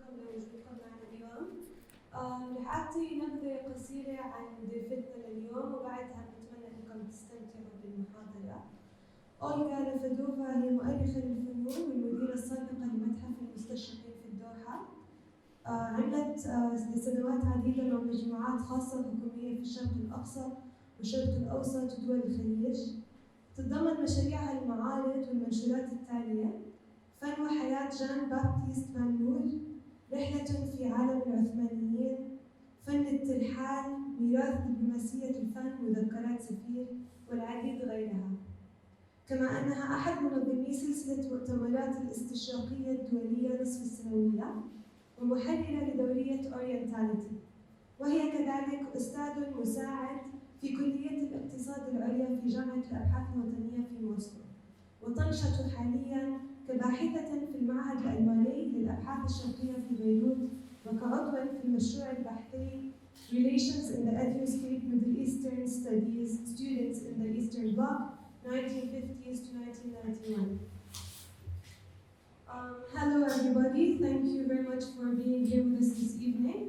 شكراً لوجودكم معنا اليوم. رح أعطي نبذة قصيرة عن ضيفتنا لليوم وبعدها بنتمنى أنكم تستمتعوا بالمحاضرة. أولغا نفيدوفا هي مؤرخة للفنون والمديرة السابقة لمتحف المستشرقين في الدوحة. عملت لسنوات عديدة مع مجموعات خاصة حكومية في الشرق الأقصى والشرق الأوسط ودول الخليج. تتضمن مشاريعها المعارض والمنشورات التالية: فن وحياة جان بابتيست فان نور، رحلة في عالم العثمانيين، فن الترحال، ميراث دبلوماسية الفن، مذكرات سفير، والعديد غيرها. كما أنها أحد منظمي سلسلة مؤتمرات الاستشراقية الدولية نصف السنوية ومحررة لدورية أورينتاليتي، وهي كذلك أستاذ مساعد في كلية الاقتصاد العليا في جامعة الأبحاث الوطنية في موسكو، وتنشط حالياً كباحثة في المعهد الألماني للأبحاث الشرقية في بيروت، وكعضو في المشروع البحثي Relations in the Educated Middle Eastern Studies Students in the Eastern Bloc 1950s to 1991. Hello everybody, thank you very much for being here with us this evening.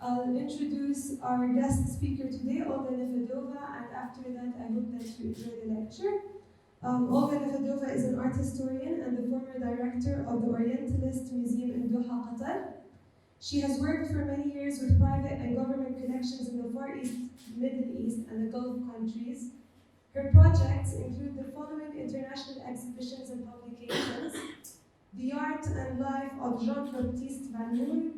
I'll introduce our guest speaker today, Olga Nefedova, and after that I hope that you enjoy the lecture. Olga Nefedova is an art historian and the former director of the Orientalist Museum in Doha, Qatar. She has worked for many years with private and government collections in the Far East, Middle East, and the Gulf countries. Her projects include the following international exhibitions and publications: The Art and Life of Jean-Baptiste Van Noort,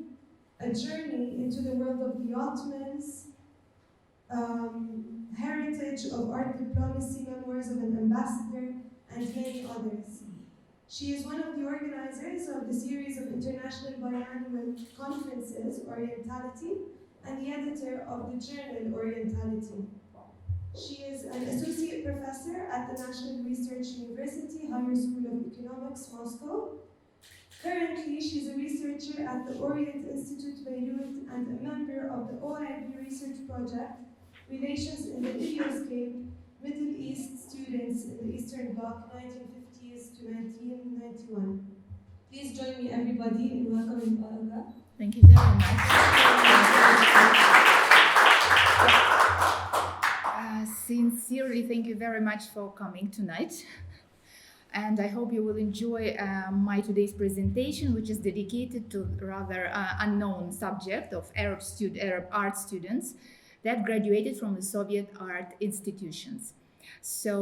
A Journey into the World of the Ottomans, Heritage of Art Diplomacy, Memoirs of an Ambassador, and many others. She is one of the organizers of the series of international biannual conferences, Orientality, and the editor of the journal Orientality. She is an associate professor at the National Research University, Higher School of Economics, Moscow. Currently, she's a researcher at the Orient Institute Beirut and a member of the OIB research project, Relations in the Videoscape, Middle East Students in the Eastern Bloc, 1950s to 1991. Please join me, everybody, in welcoming Olga. Thank you very much. Sincerely, thank you very much for coming tonight. And I hope you will enjoy my today's presentation, which is dedicated to rather unknown subject of Arab art students that graduated from the Soviet art institutions. So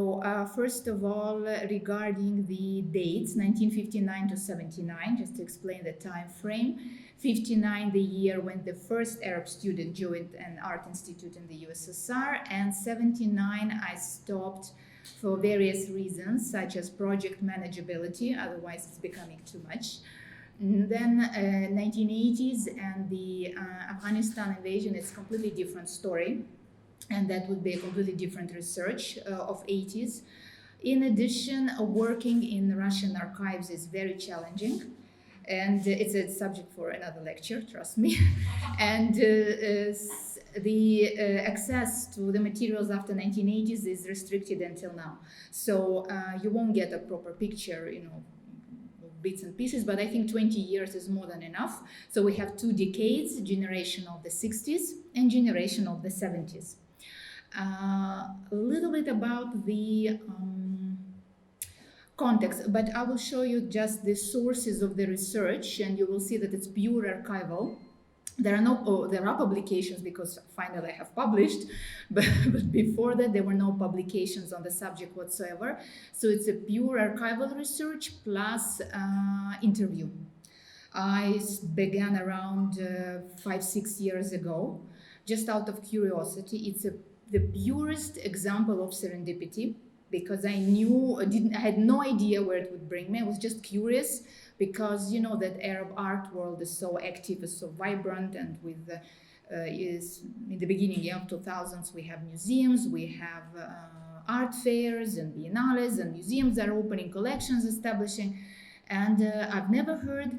first of all, regarding the dates, 1959 to 79, just to explain the time frame. 59, the year when the first Arab student joined an art institute in the USSR, and 79, I stopped for various reasons, such as project manageability, otherwise it's becoming too much. And then 1980s and the Afghanistan invasion, it's a completely different story, and that would be a completely different research of 80s. In addition, working in Russian archives is very challenging, and it's a subject for another lecture, trust me. And the access to the materials after 1980s is restricted until now. So you won't get a proper picture, bits and pieces, but I think 20 years is more than enough. So we have 2 decades, generation of the 60s and generation of the 70s. A little bit about the context, but I will show you just the sources of the research, and you will see that it's pure archival. There are publications because finally I have published, but before that there were no publications on the subject whatsoever. So it's a pure archival research plus interview. I began around 5-6 years ago, just out of curiosity. It's the purest example of serendipity, because I had no idea where it would bring me. I was just curious, because you know that Arab art world is so active, is so vibrant, and with is in the beginning of 2000s we have museums, we have art fairs and biennales, and museums are opening collections, establishing, and I've never heard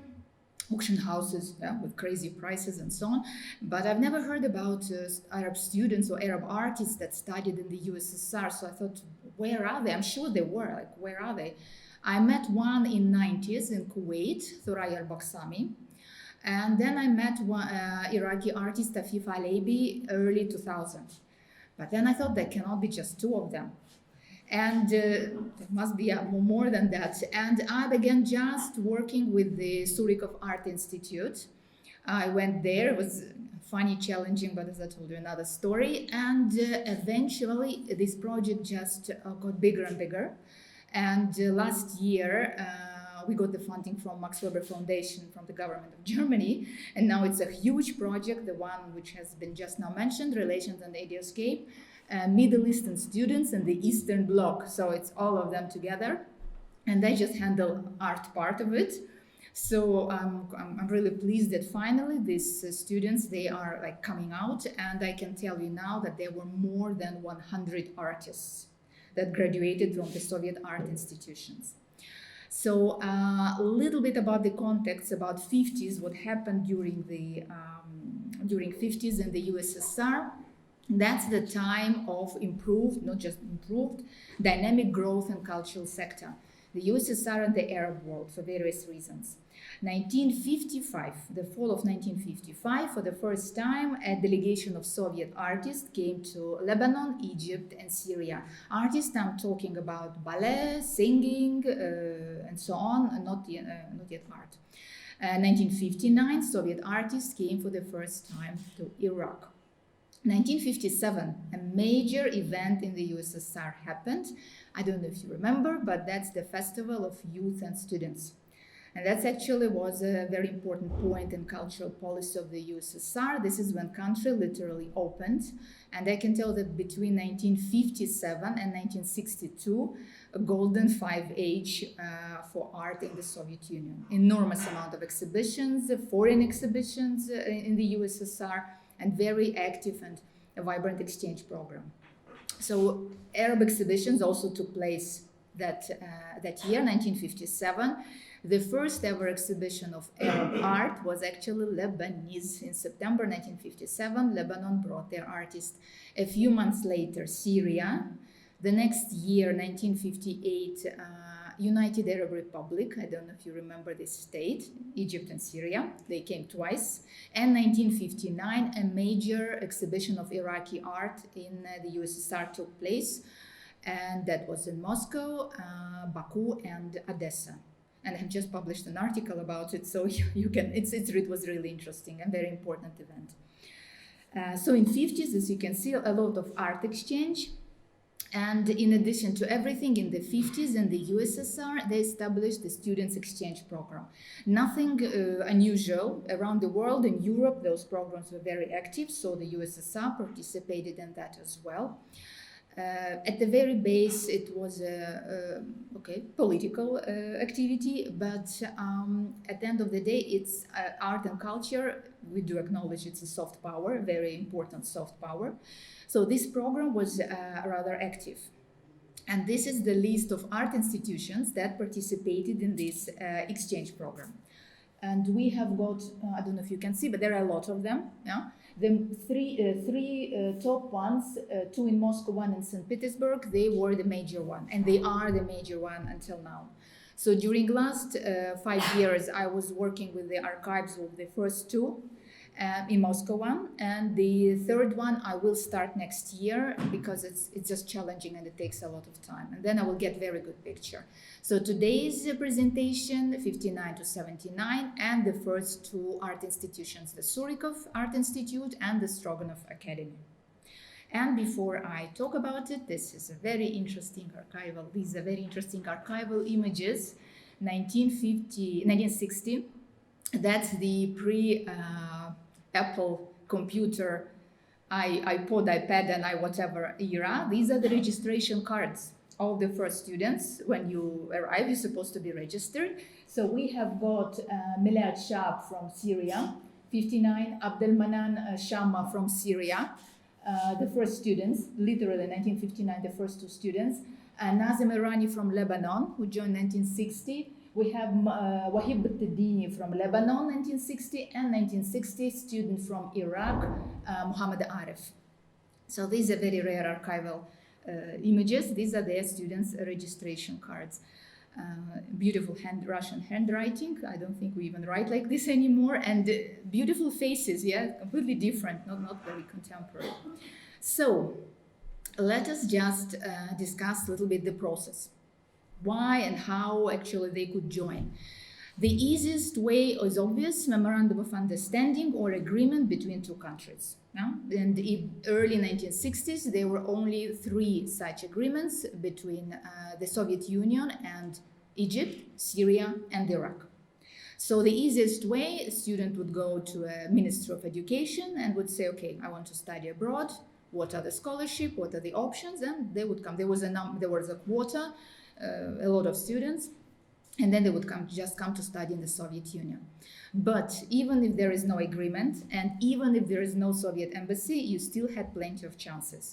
auction houses with crazy prices and so on, but I've never heard about Arab students or Arab artists that studied in the USSR. So I thought, where are they? I'm sure they were, like, where are they? I met one in 90s in Kuwait, Thuraya al-Baksami, And then I met one Iraqi artist, Afif Aleibi, early 2000. But then I thought there cannot be just two of them. And there must be more than that. And I began just working with the Zurich of Art Institute. I went there. It was funny, challenging, but as I told you, another story. And eventually, this project just got bigger and bigger. And last year, we got the funding from Max Weber Foundation from the government of Germany. And now it's a huge project, the one which has been just now mentioned, Relations and Ideoscape, Middle Eastern students and the Eastern Bloc. So it's all of them together. And they just handle art part of it. So I'm really pleased that finally these students, they are like coming out. And I can tell you now that there were more than 100 artists that graduated from the Soviet art institutions. So a little bit about the context about 50s, what happened during 50s in the USSR. That's the time of improved, not just improved, dynamic growth in cultural sector. The USSR and the Arab world for various reasons. 1955, the fall of 1955, for the first time, a delegation of Soviet artists came to Lebanon, Egypt, and Syria. Artists, I'm talking about ballet, singing, and so on, not yet art. 1959, Soviet artists came for the first time to Iraq. 1957, a major event in the USSR happened. I don't know if you remember, but that's the Festival of Youth and Students. And that actually was a very important point in cultural policy of the USSR. This is when country literally opened. And I can tell that between 1957 and 1962, a golden age for art in the Soviet Union. Enormous amount of exhibitions, foreign exhibitions in the USSR, and very active and a vibrant exchange program. So Arab exhibitions also took place that year, 1957. The first ever exhibition of Arab art was actually Lebanese. In September 1957, Lebanon brought their artists. A few months later, Syria. The next year, 1958, United Arab Republic. I don't know if you remember this state, Egypt and Syria. They came twice. And 1959, a major exhibition of Iraqi art in the USSR took place. And that was in Moscow, Baku, and Odessa. And I have just published an article about it, so you can, it was really interesting and very important event. So in 50s, as you can see, a lot of art exchange. And in addition to everything, in the 50s in the USSR, they established the Students' Exchange Program. Nothing unusual. Around the world, in Europe, those programs were very active, so the USSR participated in that as well. At the very base, it was a political activity, but at the end of the day, it's art and culture. We do acknowledge it's a soft power, very important soft power. So this program was rather active. And this is the list of art institutions that participated in this exchange program. And we have got, I don't know if you can see, but there are a lot of them. Yeah? The three top ones, two in Moscow, one in St. Petersburg, they were the major one, and they are the major one until now. So during last 5 years, I was working with the archives of the first two in Moscow one, and the third one I will start next year because it's just challenging and it takes a lot of time, and then I will get very good picture. So today's presentation, 59 to 79, and the first two art institutions, the Surikov Art Institute and the Stroganov Academy. And before I talk about it, this is a very interesting archival, these are very interesting archival images, 1960, that's the Apple computer, iPod, iPad, and whatever era. These are the registration cards of the first students. When you arrive, you're supposed to be registered. So we have got Milad Shab from Syria, 59, Abdelmanan Shamma from Syria, the first students, literally 1959, the first two students, Nazim Irani from Lebanon, who joined 1960. We have Wahib Tadini from Lebanon, 1960, and 1960 student from Iraq, Muhammad Arif. So these are very rare archival images. These are their students' registration cards. beautiful Russian handwriting. I don't think we even write like this anymore. And beautiful faces, yeah, completely different, not very contemporary. So let us just discuss a little bit the process. Why and how actually they could join. The easiest way is obvious, memorandum of understanding or agreement between two countries. Yeah? In the early 1960s, there were only 3 such agreements between the Soviet Union and Egypt, Syria, and Iraq. So the easiest way, a student would go to a Ministry of Education and would say, okay, I want to study abroad. What are the scholarship? What are the options? And they would come. There was a quota, a lot of students, and then they would just come to study in the Soviet Union. But even if there is no agreement, and even if there is no Soviet embassy, you still had plenty of chances.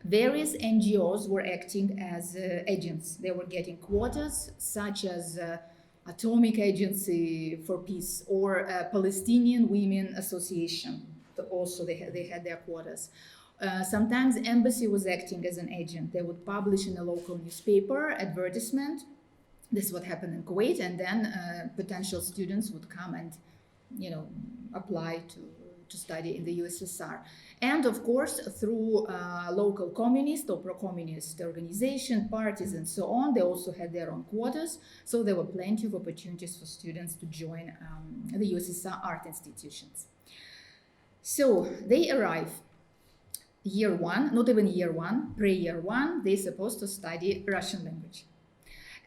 Various NGOs were acting as agents. They were getting quotas, such as Atomic Agency for Peace or Palestinian Women Association. Also, they had their quotas. Sometimes embassy was acting as an agent. They would publish in a local newspaper advertisement. This is what happened in Kuwait, and then potential students would come and, apply to study in the USSR. And of course, through local communist or pro-communist organization, parties, and so on, they also had their own quotas. So there were plenty of opportunities for students to join the USSR art institutions. So they arrive year 1, not even year 1, pre-year 1, they're supposed to study Russian language.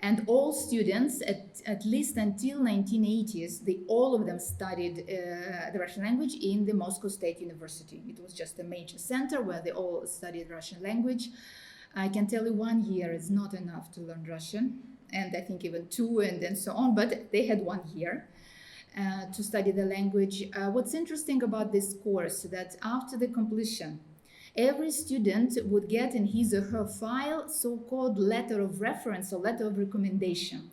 And all students, at least until 1980s, all of them studied the Russian language in the Moscow State University. It was just a major center where they all studied Russian language. I can tell you 1 year is not enough to learn Russian, and I think even 2 and then so on, but they had 1 year to study the language. What's interesting about this course is that after the completion, every student would get in his or her file so-called letter of reference or letter of recommendation.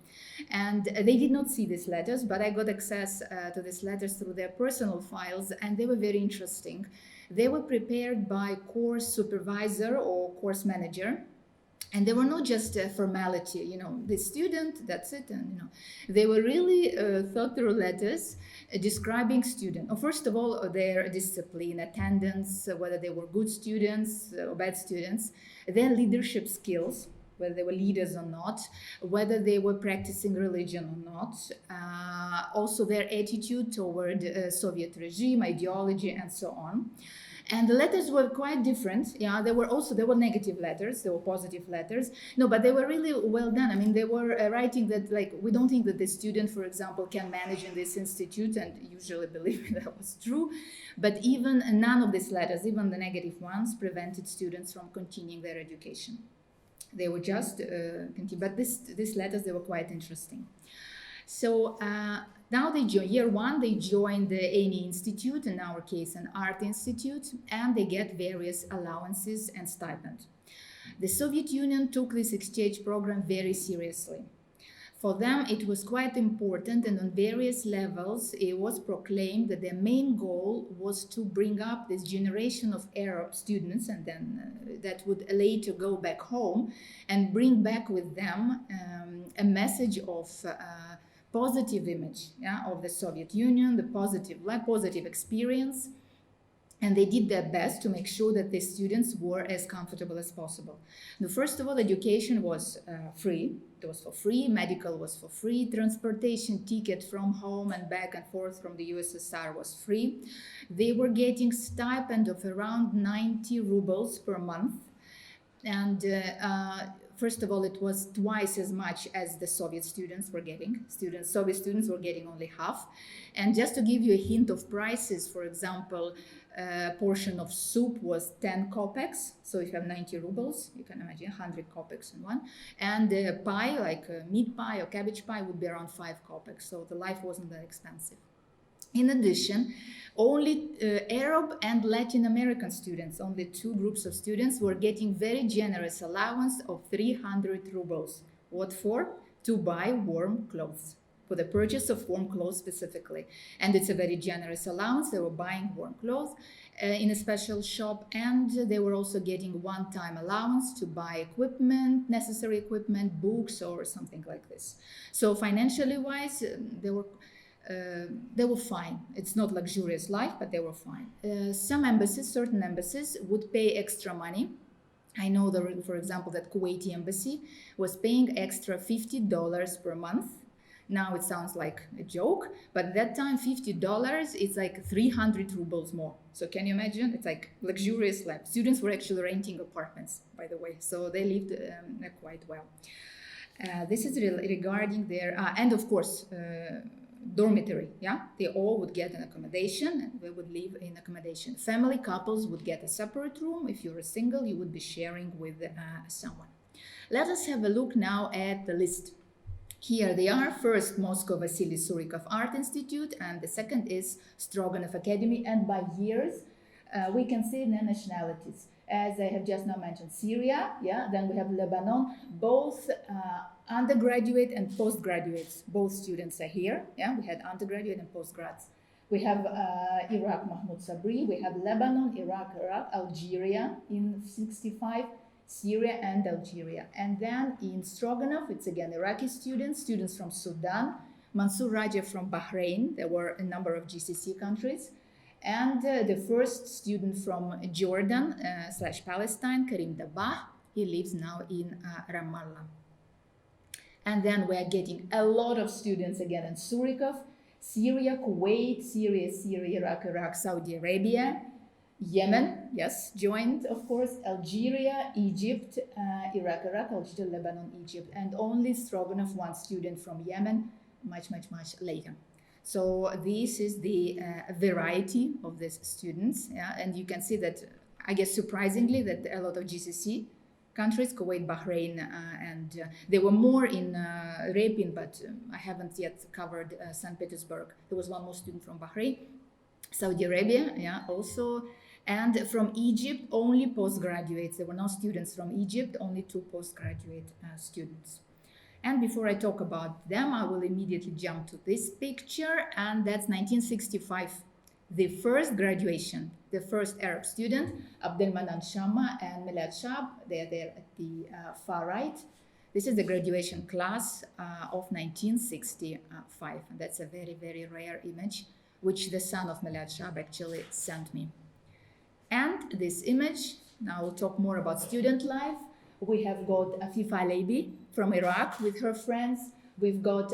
And they did not see these letters, but I got access to these letters through their personal files, and they were very interesting. They were prepared by course supervisor or course manager, and they were not just a formality, the student, that's it. And, they were really thought-through letters describing student. First of all, their discipline, attendance, whether they were good students or bad students, then leadership skills, whether they were leaders or not, whether they were practicing religion or not, also their attitude toward Soviet regime, ideology, and so on. And the letters were quite different. Yeah, there were negative letters, there were positive letters. No, but they were really well done. I mean, they were writing that, we don't think that the student, for example, can manage in this institute, and usually believe me, that was true. But even none of these letters, even the negative ones, prevented students from continuing their education. They were just, but these letters, they were quite interesting. So now they join, year 1, they join the Any Institute, in our case an art institute, and they get various allowances and stipend. The Soviet Union took this exchange program very seriously. For them, it was quite important, and on various levels, it was proclaimed that their main goal was to bring up this generation of Arab students, and then that would later go back home and bring back with them a message of positive image of the Soviet Union, the positive experience. And they did their best to make sure that the students were as comfortable as possible. Now, first of all, education was free. It was for free. Medical was for free. Transportation ticket from home and back and forth from the USSR was free. They were getting stipend of around 90 rubles per month. And first of all, it was twice as much as the Soviet students were getting. Soviet students were getting only half. And just to give you a hint of prices, for example, a portion of soup was 10 kopecks. So if you have 90 rubles, you can imagine 100 kopecks in one. And a pie, like a meat pie or cabbage pie, would be around 5 kopecks. So the life wasn't that expensive. In addition, only Arab and Latin American students, only 2 groups of students, were getting very generous allowance of 300 rubles. What for? To buy warm clothes. for the purchase of warm clothes specifically. And it's a very generous allowance. They were buying warm clothes in a special shop, and they were also getting one-time allowance to buy equipment, necessary equipment, books, or something like this. So financially wise, they were fine. It's not luxurious life, but they were fine. Some embassies, certain embassies, would pay extra money. I know, for example, that Kuwaiti embassy was paying extra $50 per month. Now it sounds like a joke, but at that time, $50, it's like 300 rubles more. So can you imagine? It's like luxurious life. Students were actually renting apartments, by the way, so they lived quite well. This is regarding their, and of course, dormitory, yeah? They all would get an accommodation and they would live in accommodation. Family couples would get a separate room. If you're a single, you would be sharing with someone. Let us have a look now at the list. Here they are. First, Moscow Vasily Surikov Art Institute, and the second is Stroganov Academy. And by years, we can see the nationalities. As I have just now mentioned, Syria, yeah, then we have Lebanon, both undergraduate and postgraduates, both students are here, yeah, we had undergraduate and postgrads. We have Iraq, Mahmoud Sabri, we have Lebanon, Iraq, Algeria in 65, Syria and Algeria. And then in Stroganov, it's again Iraqi students from Sudan, Mansour Raja from Bahrain, there were a number of GCC countries, and the first student from Jordan / Palestine, Karim Dabah, he lives now in Ramallah. And then we are getting a lot of students again in Surikov, Syria, Kuwait, Syria, Iraq, Saudi Arabia, Yemen, yes, joined, of course, Algeria, Egypt, Iraq, Algeria, Lebanon, Egypt, and only Stroganov, one student from Yemen, much later. So this is the variety of these students, yeah? And you can see that, I guess surprisingly, that a lot of GCC countries, Kuwait, Bahrain, and there were more in Repin, but I haven't yet covered St. Petersburg. There was one more student from Bahrain, Saudi Arabia, yeah, also, and from Egypt, only postgraduates. There were no students from Egypt, only 2 postgraduate students. And before I talk about them, I will immediately jump to this picture, and that's 1965. The first graduation, the first Arab student, Abdelmanan Shamma and Milad Shab, they are there at the far right. This is the graduation class of 1965. And that's a very rare image, which the son of Milad Shab actually sent me. And this image, now we'll talk more about student life. We have got Afifa Aleibi from Iraq with her friends. We've got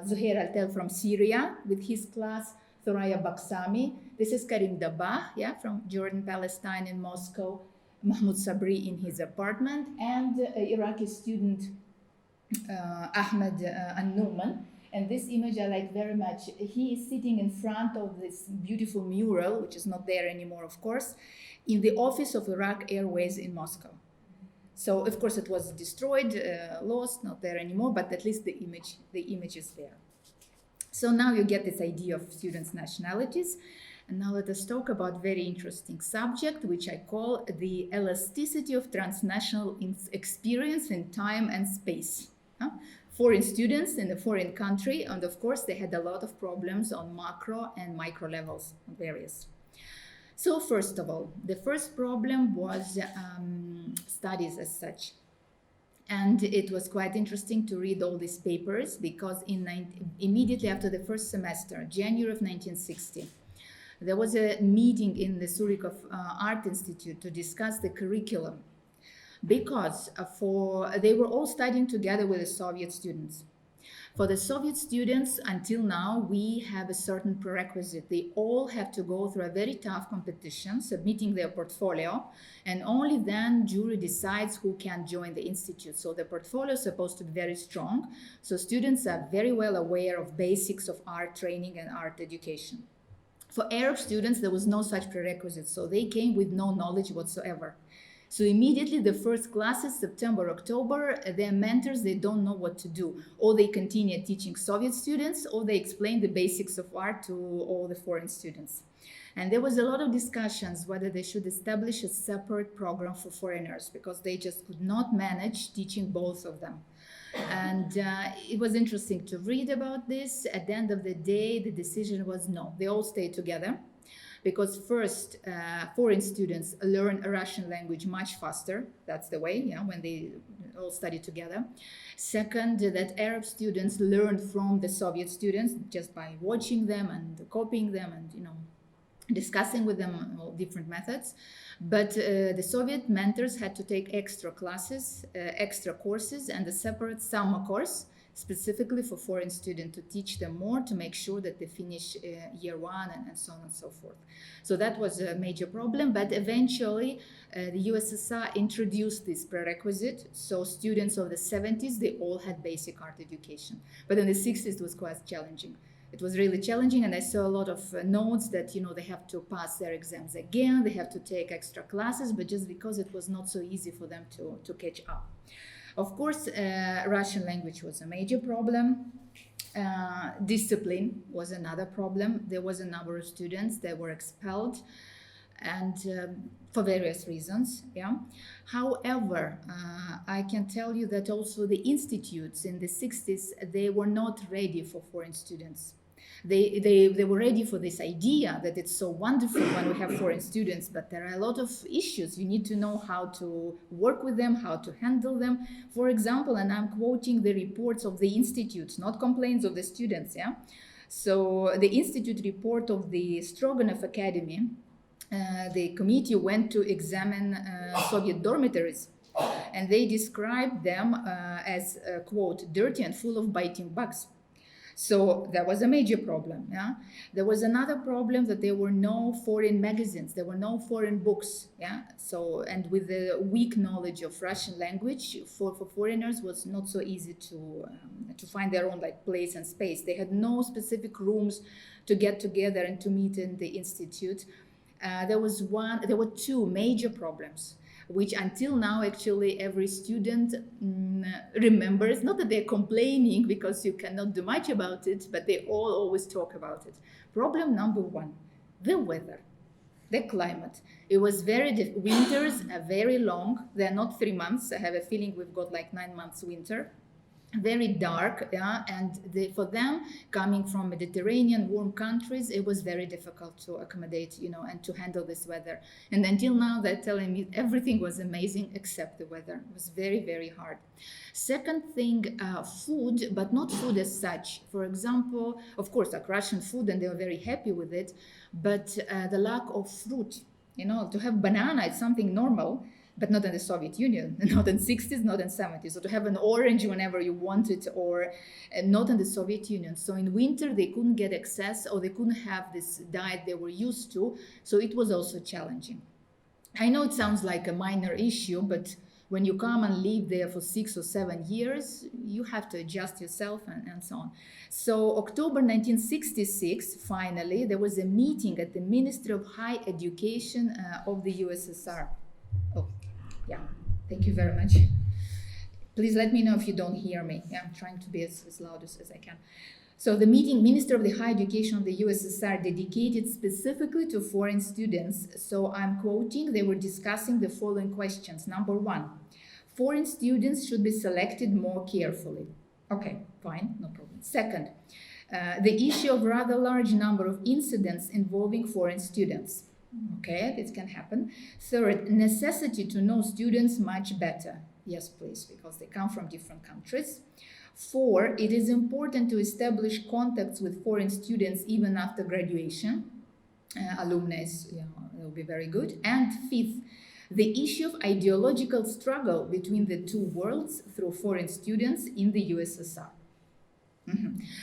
Zuhair Altel from Syria with his class, Thoraya Baksami. This is Karim Dabah, yeah, from Jordan, Palestine, in Moscow. Mahmoud Sabri in his apartment, and Iraqi student Ahmed An-Numan. And this image I like very much. He is sitting in front of this beautiful mural, which is not there anymore, of course, in the office of Iraq Airways in Moscow. So, of course, it was destroyed, lost, not there anymore, but at least the image is there. So now you get this idea of students' nationalities. And now let us talk about very interesting subject, which I call the elasticity of transnational experience in time and space. Foreign students in a foreign country, and of course they had a lot of problems on macro and micro levels, various. So first of all, the first problem was studies as such. And it was quite interesting to read all these papers, because immediately after the first semester, January of 1960, there was a meeting in the Surikov Art Institute to discuss the curriculum, because they were all studying together with the Soviet students. For the Soviet students, until now, we have a certain prerequisite. They all have to go through a very tough competition, submitting their portfolio, and only then jury decides who can join the institute. So the portfolio is supposed to be very strong. So students are very well aware of basics of art training and art education. For Arab students, there was no such prerequisite, so they came with no knowledge whatsoever. So immediately the first classes, September, October, their mentors, they don't know what to do. Or they continue teaching Soviet students, or they explain the basics of art to all the foreign students. And there was a lot of discussions whether they should establish a separate program for foreigners, because they just could not manage teaching both of them. And it was interesting to read about this. At the end of the day, the decision was no, they all stayed together. Because first, foreign students learn a Russian language much faster. That's the way, when they all study together. Second, that Arab students learn from the Soviet students just by watching them and copying them and, discussing with them all different methods. But the Soviet mentors had to take extra classes, extra courses, and a separate summer course specifically for foreign students to teach them more, to make sure that they finish year one and so on and so forth. So that was a major problem, but eventually the USSR introduced this prerequisite. So students of the 70s, they all had basic art education. But in the 60s, it was quite challenging. It was really challenging, and I saw a lot of notes that, they have to pass their exams again, they have to take extra classes, but just because it was not so easy for them to catch up. Of course, Russian language was a major problem. Discipline was another problem. There was a number of students that were expelled, and for various reasons. However, I can tell you that also the institutes in the 60s, they were not ready for foreign students. They were ready for this idea that it's so wonderful when we have foreign students, but there are a lot of issues. You need to know how to work with them, how to handle them. For example, and I'm quoting the reports of the institutes, not complaints of the students. So the institute report of the Stroganov Academy, the committee went to examine Soviet dormitories, and they described them as, quote, dirty and full of biting bugs. So that was a major problem. There was another problem that there were no foreign magazines, there were no foreign books. So, and with the weak knowledge of Russian language, for foreigners was not so easy to find their own place and space. They had no specific rooms to get together and to meet in the institute. There were two major problems, which until now actually every student remembers. Not that they're complaining because you cannot do much about it, but they all always talk about it. Problem number one, the weather, the climate. It was winters are very long. They're not 3 months. I have a feeling we've got 9 months winter. Very dark, and for them, coming from Mediterranean warm countries, it was very difficult to accommodate, and to handle this weather. And until now, they're telling me everything was amazing except the weather. It was very, very hard. Second thing, food, but not food as such. For example, of course, Russian food, and they were very happy with it, but the lack of fruit. To have banana is something normal, but not in the Soviet Union, not in 60s, not in 70s. So to have an orange whenever you want it, or not in the Soviet Union. So in winter, they couldn't get access, or they couldn't have this diet they were used to. So it was also challenging. I know it sounds like a minor issue, but when you come and live there for 6 or 7 years, you have to adjust yourself and so on. So October 1966, finally, there was a meeting at the Ministry of Higher Education of the USSR. Oh, yeah, thank you very much. Please let me know if you don't hear me. I'm trying to be as loud as I can. So the meeting, Minister of the Higher Education of the USSR, dedicated specifically to foreign students. So I'm quoting, they were discussing the following questions. Number one, foreign students should be selected more carefully. Okay, fine, no problem. Second, the issue of rather large number of incidents involving foreign students. Okay, this can happen. Third, necessity to know students much better. Yes, please, because they come from different countries. 4, it is important to establish contacts with foreign students even after graduation. Alumni, will be very good. And 5th, the issue of ideological struggle between the two worlds through foreign students in the USSR.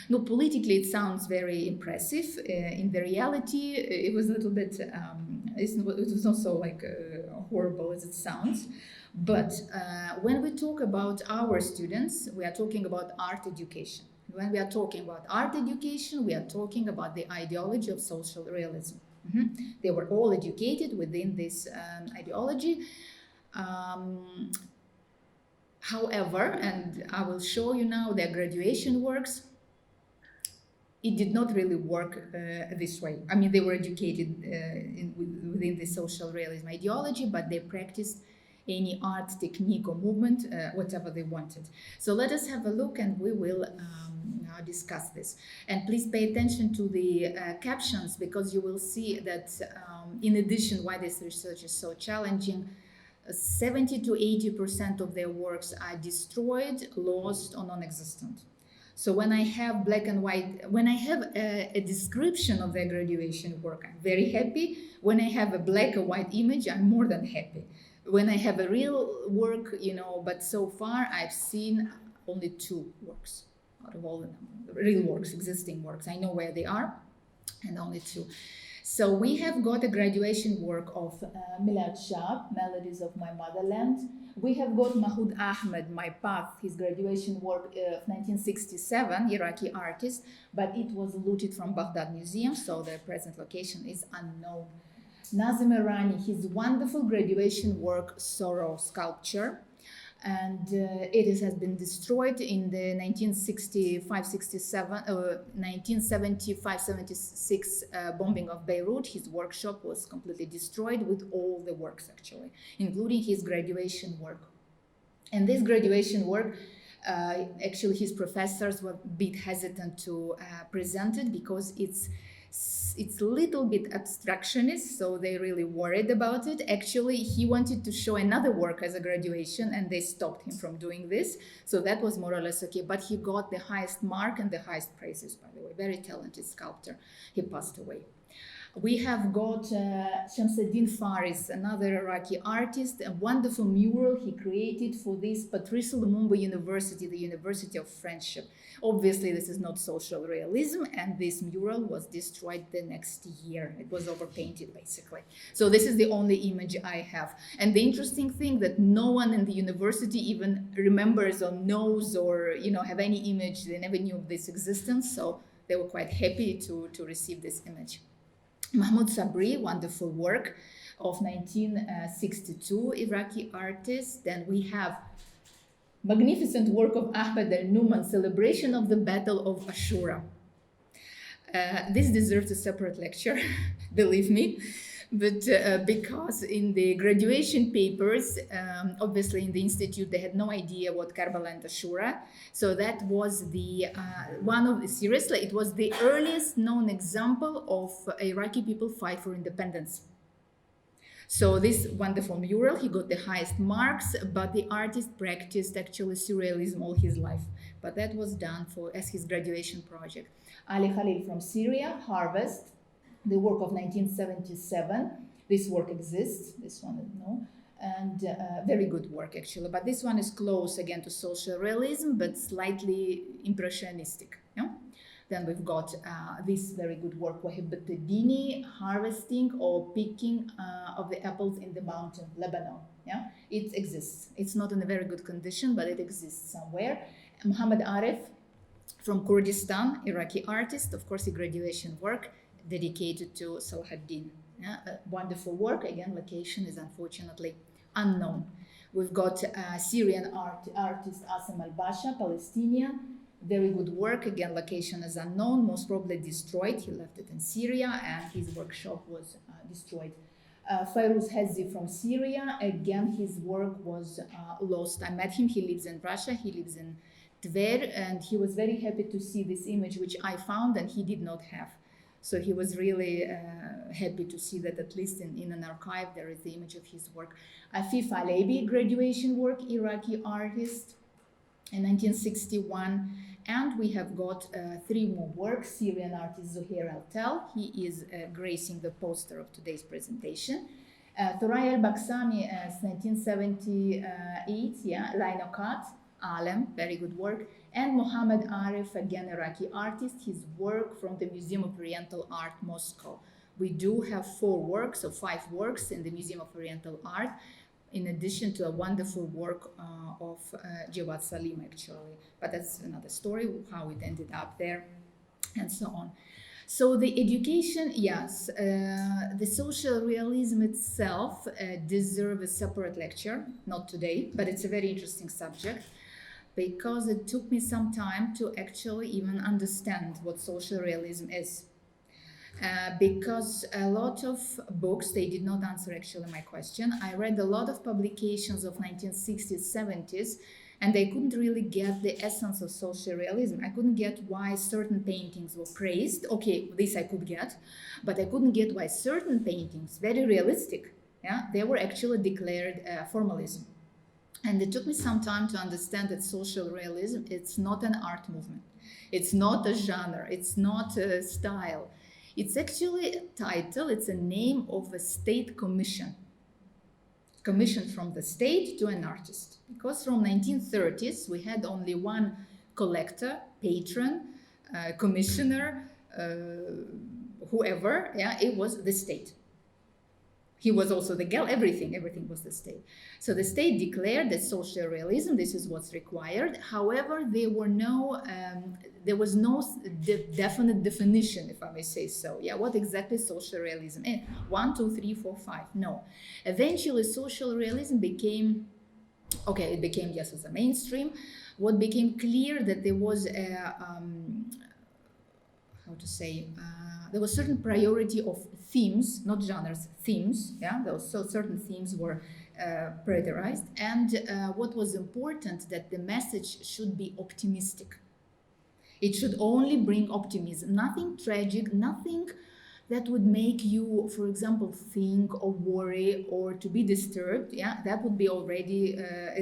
No, politically it sounds very impressive. In the reality, it was a little bit, it was not so horrible as it sounds. But when we talk about our students, we are talking about art education. When we are talking about art education, we are talking about the ideology of social realism. They were all educated within this ideology. However, and I will show you now their graduation works, it did not really work this way. I mean, they were educated within the social realism ideology, but they practiced any art technique or movement, whatever they wanted. So let us have a look, and we will now discuss this. And please pay attention to the captions, because you will see that in addition, why this research is so challenging, 70 to 80% of their works are destroyed, lost, or non-existent. So when I have black and white, when I have a description of their graduation work, I'm very happy. When I have a black and white image, I'm more than happy. When I have a real work, but so far I've seen only 2 works out of all the real works, existing works. I know where they are, and only 2. So we have got a graduation work of Milad Shab, Melodies of My Motherland. We have got Mahmoud Ahmed, My Path, his graduation work of 1967, Iraqi artist, but it was looted from Baghdad Museum, so the present location is unknown. Nazim Irani, his wonderful graduation work, Sorrow Sculpture, and it has been destroyed in the 1975-76 bombing of Beirut. His workshop was completely destroyed with all the works, actually, including his graduation work. And this graduation work, actually his professors were a bit hesitant to present it, because it's a little bit abstractionist, so they really worried about it. Actually, he wanted to show another work as a graduation, and they stopped him from doing this. So that was more or less okay, but he got the highest mark and the highest praises, by the way. Very talented sculptor. He passed away. We have got Shamsuddin Faris, another Iraqi artist, a wonderful mural he created for this Patrice Lumumba University, the University of Friendship. Obviously, this is not social realism, and this mural was destroyed the next year. It was overpainted, basically. So this is the only image I have. And the interesting thing that no one in the university even remembers or knows or have any image. They never knew of this existence, so they were quite happy to receive this image. Mahmoud Sabri, wonderful work of 1962, Iraqi artist. Then we have magnificent work of Ahmed al-Numan, Celebration of the Battle of Ashura. This deserves a separate lecture, believe me. But because in the graduation papers, obviously in the institute, they had no idea what Karbala and Ashura. So that was the it was the earliest known example of Iraqi people fight for independence. So this wonderful mural, he got the highest marks, but the artist practiced actually surrealism all his life. But that was done as his graduation project. Ali Khalil from Syria, Harvest, the work of 1977. This work exists, this one, no, and very good work actually. But this one is close again to social realism, but slightly impressionistic. Yeah? Then we've got this very good work, Wahib al-Tadini, Harvesting or Picking of the Apples in the Mountain, Lebanon. Yeah? It exists. It's not in a very good condition, but it exists somewhere. Muhammad Arif from Kurdistan, Iraqi artist, of course, a graduation work dedicated to Salahuddin. Yeah? Wonderful work. Again, location is unfortunately unknown. We've got Syrian artist Asim al-Basha, Palestinian. Very good work. Again, location is unknown, most probably destroyed. He left it in Syria and his workshop was destroyed. Fairuz Hezi from Syria. Again, his work was lost. I met him. He lives in Russia. He lives in Tver, and he was very happy to see this image, which I found and he did not have. So he was really happy to see that at least in an archive there is the image of his work. Afif Alebi, graduation work, Iraqi artist in 1961. And we have got 3 more works. Syrian artist Zuhair Altel, he is gracing the poster of today's presentation. Thoraya al-Baksami, 1978, yeah, Rhinocat, Alem, very good work. And Muhammad Arif, again, Iraqi artist, his work from the Museum of Oriental Art, Moscow. We do have 4 works, or 5 works in the Museum of Oriental Art, in addition to a wonderful work of Jawad Salim, actually. But that's another story, how it ended up there, and so on. So the education, yes, the social realism itself deserves a separate lecture, not today, but it's a very interesting subject, because it took me some time to actually even understand what social realism is. Because a lot of books, they did not answer actually my question. I read a lot of publications of 1960s, 70s, and I couldn't really get the essence of social realism. I couldn't get why certain paintings were praised. Okay, this I could get, but I couldn't get why certain paintings, very realistic, yeah, they were actually declared formalism. And it took me some time to understand that social realism, it's not an art movement. It's not a genre. It's not a style. It's actually a title. It's a name of a state commission. Commissioned from the state to an artist. Because from 1930s, we had only one collector, patron, commissioner, whoever, yeah, it was the state. He was also the girl, everything was the state. So the state declared that social realism, this is what's required. However, there was no definite definition, if I may say so. Yeah, what exactly social realism is? 1, 2, 3, 4, 5, no. Eventually, social realism became, okay, it became just as a mainstream. What became clear that there was a, there was certain priority of themes, not genres, themes. Yeah, so certain themes were prioritized, and what was important that the message should be optimistic. It should only bring optimism, nothing tragic, nothing that would make you, for example, think or worry or to be disturbed. Yeah, that would be already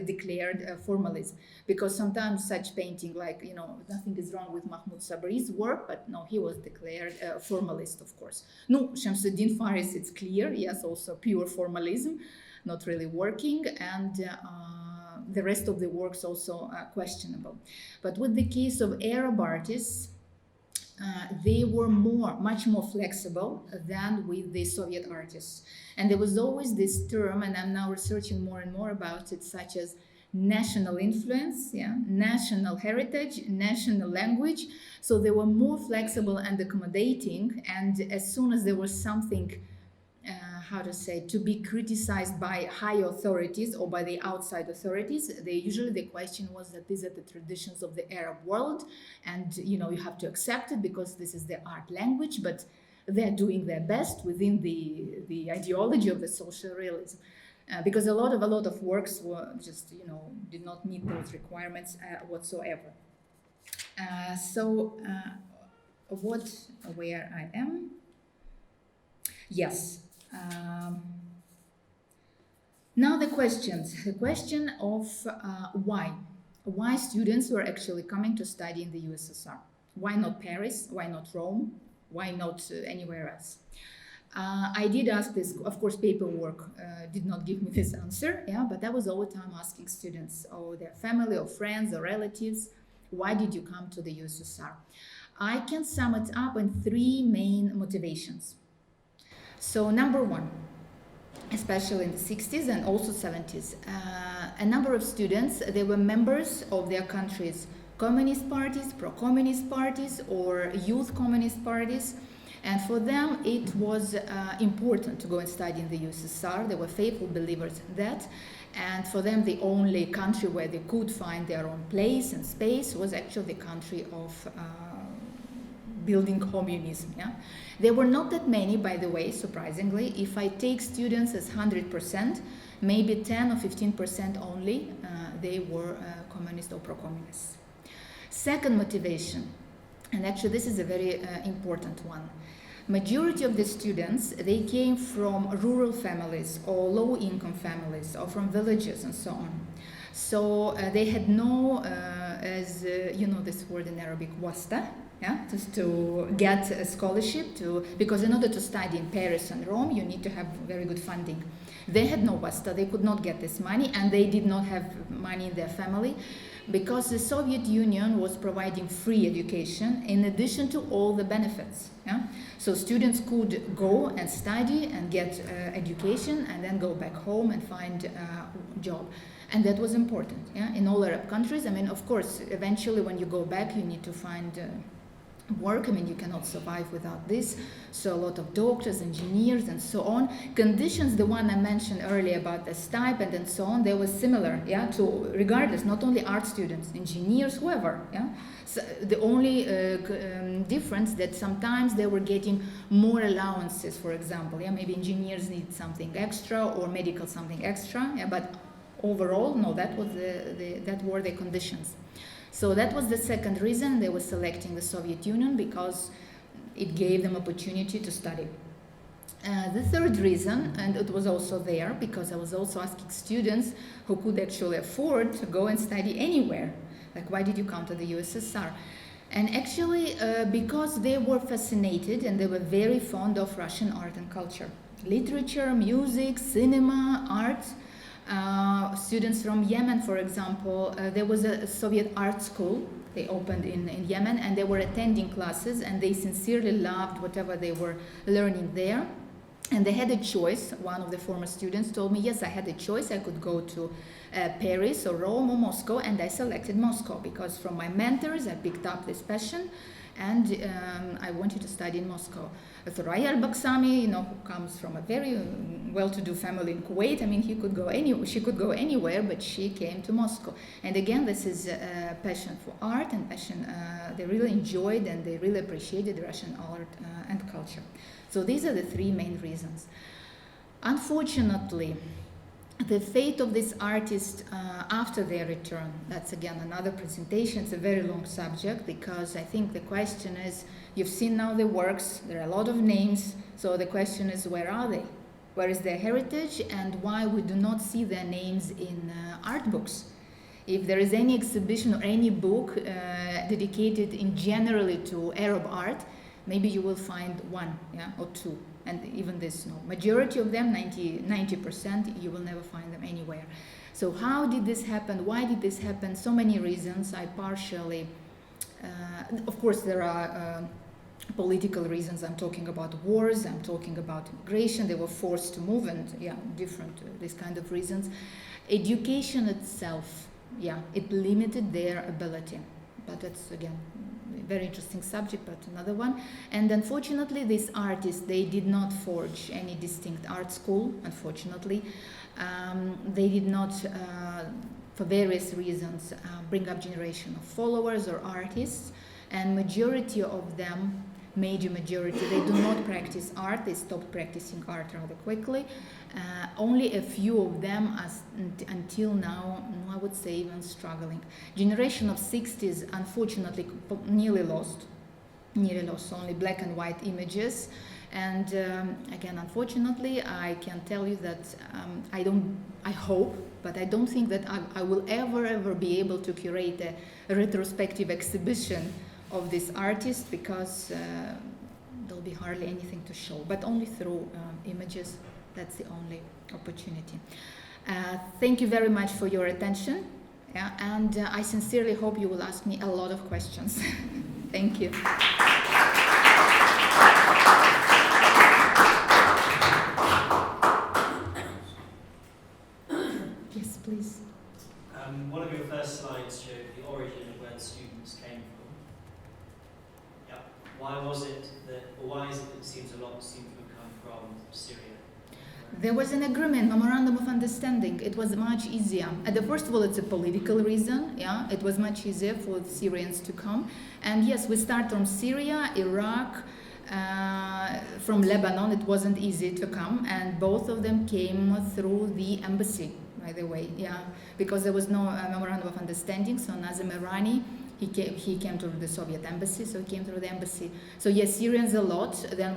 declared formalism. Because sometimes such painting, like, you know, nothing is wrong with Mahmoud Sabri's work, but no, he was declared formalist, of course. No, Shamsuddin Faris, it's clear, yes, also pure formalism, not really working, and the rest of the works also questionable. But with the case of Arab artists, they were much more flexible than with the Soviet artists. And there was always this term, and I'm now researching more and more about it, such as national influence, yeah, national heritage, national language. So they were more flexible and accommodating, and as soon as there was something to be criticized by high authorities or by the outside authorities, usually the question was that these are the traditions of the Arab world, and you have to accept it because this is the art language, but they're doing their best within the ideology of the social realism. Because a lot of works were just, did not meet those requirements whatsoever. Where I am? Yes. Now the question of why students were actually coming to study in the USSR. Why not Paris? Why not Rome? Why not anywhere else? I did ask this, of course, paperwork did not give me this answer, yeah, but I was all the time asking students or their family or friends or relatives, why did you come to the USSR? I can sum it up in 3 main motivations. So number 1, especially in the 60s and also 70s, a number of students, they were members of their country's communist parties, pro-communist parties, or youth communist parties. And for them, it was important to go and study in the USSR. They were faithful believers in that. And for them, the only country where they could find their own place and space was actually the country of building communism. Yeah? There were not that many, by the way, surprisingly. If I take students as 100%, maybe 10 or 15% only, they were communist or pro-communist. Second motivation, and actually this is a very important one. Majority of the students, they came from rural families or low-income families or from villages and so on. So they had no, this word in Arabic, wasta, yeah, to get a scholarship because in order to study in Paris and Rome, you need to have very good funding. They had no wasta, they could not get this money, and they did not have money in their family, because the Soviet Union was providing free education in addition to all the benefits. Yeah? So students could go and study and get education and then go back home and find a job. And that was important, yeah? In all Arab countries. I mean, of course, eventually when you go back, you need to find work. I mean, you cannot survive without this. So a lot of doctors, engineers, and so on. Conditions, the one I mentioned earlier about the stipend and so on, they were similar, yeah, to regardless, not only art students, engineers, whoever, yeah. So the only difference that sometimes they were getting more allowances, for example, yeah, maybe engineers need something extra or medical something extra, yeah, but overall, no, that was that were the conditions. So that was the second reason they were selecting the Soviet Union, because it gave them opportunity to study. The third reason, and it was also there, because I was also asking students who could actually afford to go and study anywhere. Like, why did you come to the USSR? And actually, because they were fascinated and they were very fond of Russian art and culture. Literature, music, cinema, art. Students from Yemen, for example, there was a Soviet art school they opened in Yemen, and they were attending classes, and they sincerely loved whatever they were learning there. And they had a choice. One of the former students told me, yes, I had a choice. I could go to Paris or Rome or Moscow, and I selected Moscow because from my mentors I picked up this passion, and I wanted to study in Moscow. Thuraya al-Baksami, you know, who comes from a very well-to-do family in Kuwait, I mean, she could go anywhere, but she came to Moscow. And again, this is a passion for art and passion, they really enjoyed and they really appreciated Russian art and culture. So these are the three main reasons. Unfortunately, the fate of this artist after their return, that's again another presentation. It's a very long subject, because I think the question is, you've seen now the works, there are a lot of names, so the question is, where are they? Where is their heritage, and why we do not see their names in art books? If there is any exhibition or any book dedicated in generally to Arab art, maybe you will find one, yeah, or two. And even this, no, majority of them, 90%, you will never find them anywhere. So how did this happen? Why did this happen? So many reasons. I partially, of course, there are political reasons. I'm talking about wars. I'm talking about immigration. They were forced to move, and yeah, different these kind of reasons. Education itself, yeah, it limited their ability. But that's again very interesting subject, but another one. And unfortunately, these artists, they did not forge any distinct art school, unfortunately. They did not, for various reasons, bring up generation of followers or artists, and majority of them, major majority, they do not practice art. They stopped practicing art rather quickly. Only a few of them are until now, I would say, even struggling. Generation of 60s, unfortunately, nearly lost, only black and white images. And again, unfortunately, I can tell you that I hope, but I don't think that I will ever be able to curate a retrospective exhibition of this artist, because there'll be hardly anything to show, but only through images. That's the only opportunity. Thank you very much for your attention, yeah, and I sincerely hope you will ask me a lot of questions. Thank you. Yes, please. One of your first slides showed the origin of where the students came from. Yeah. Why is it that it seems a lot seem to have come from Syria? There was an agreement, memorandum of understanding. It was much easier. First of all, it's a political reason. Yeah, it was much easier for the Syrians to come. And yes, we start from Syria, Iraq, from Lebanon. It wasn't easy to come, and both of them came through the embassy, by the way. Yeah, because there was no memorandum of understanding. So Nazim Irani, he came to the Soviet embassy, so he came through the embassy. So yes, Syrians a lot. Then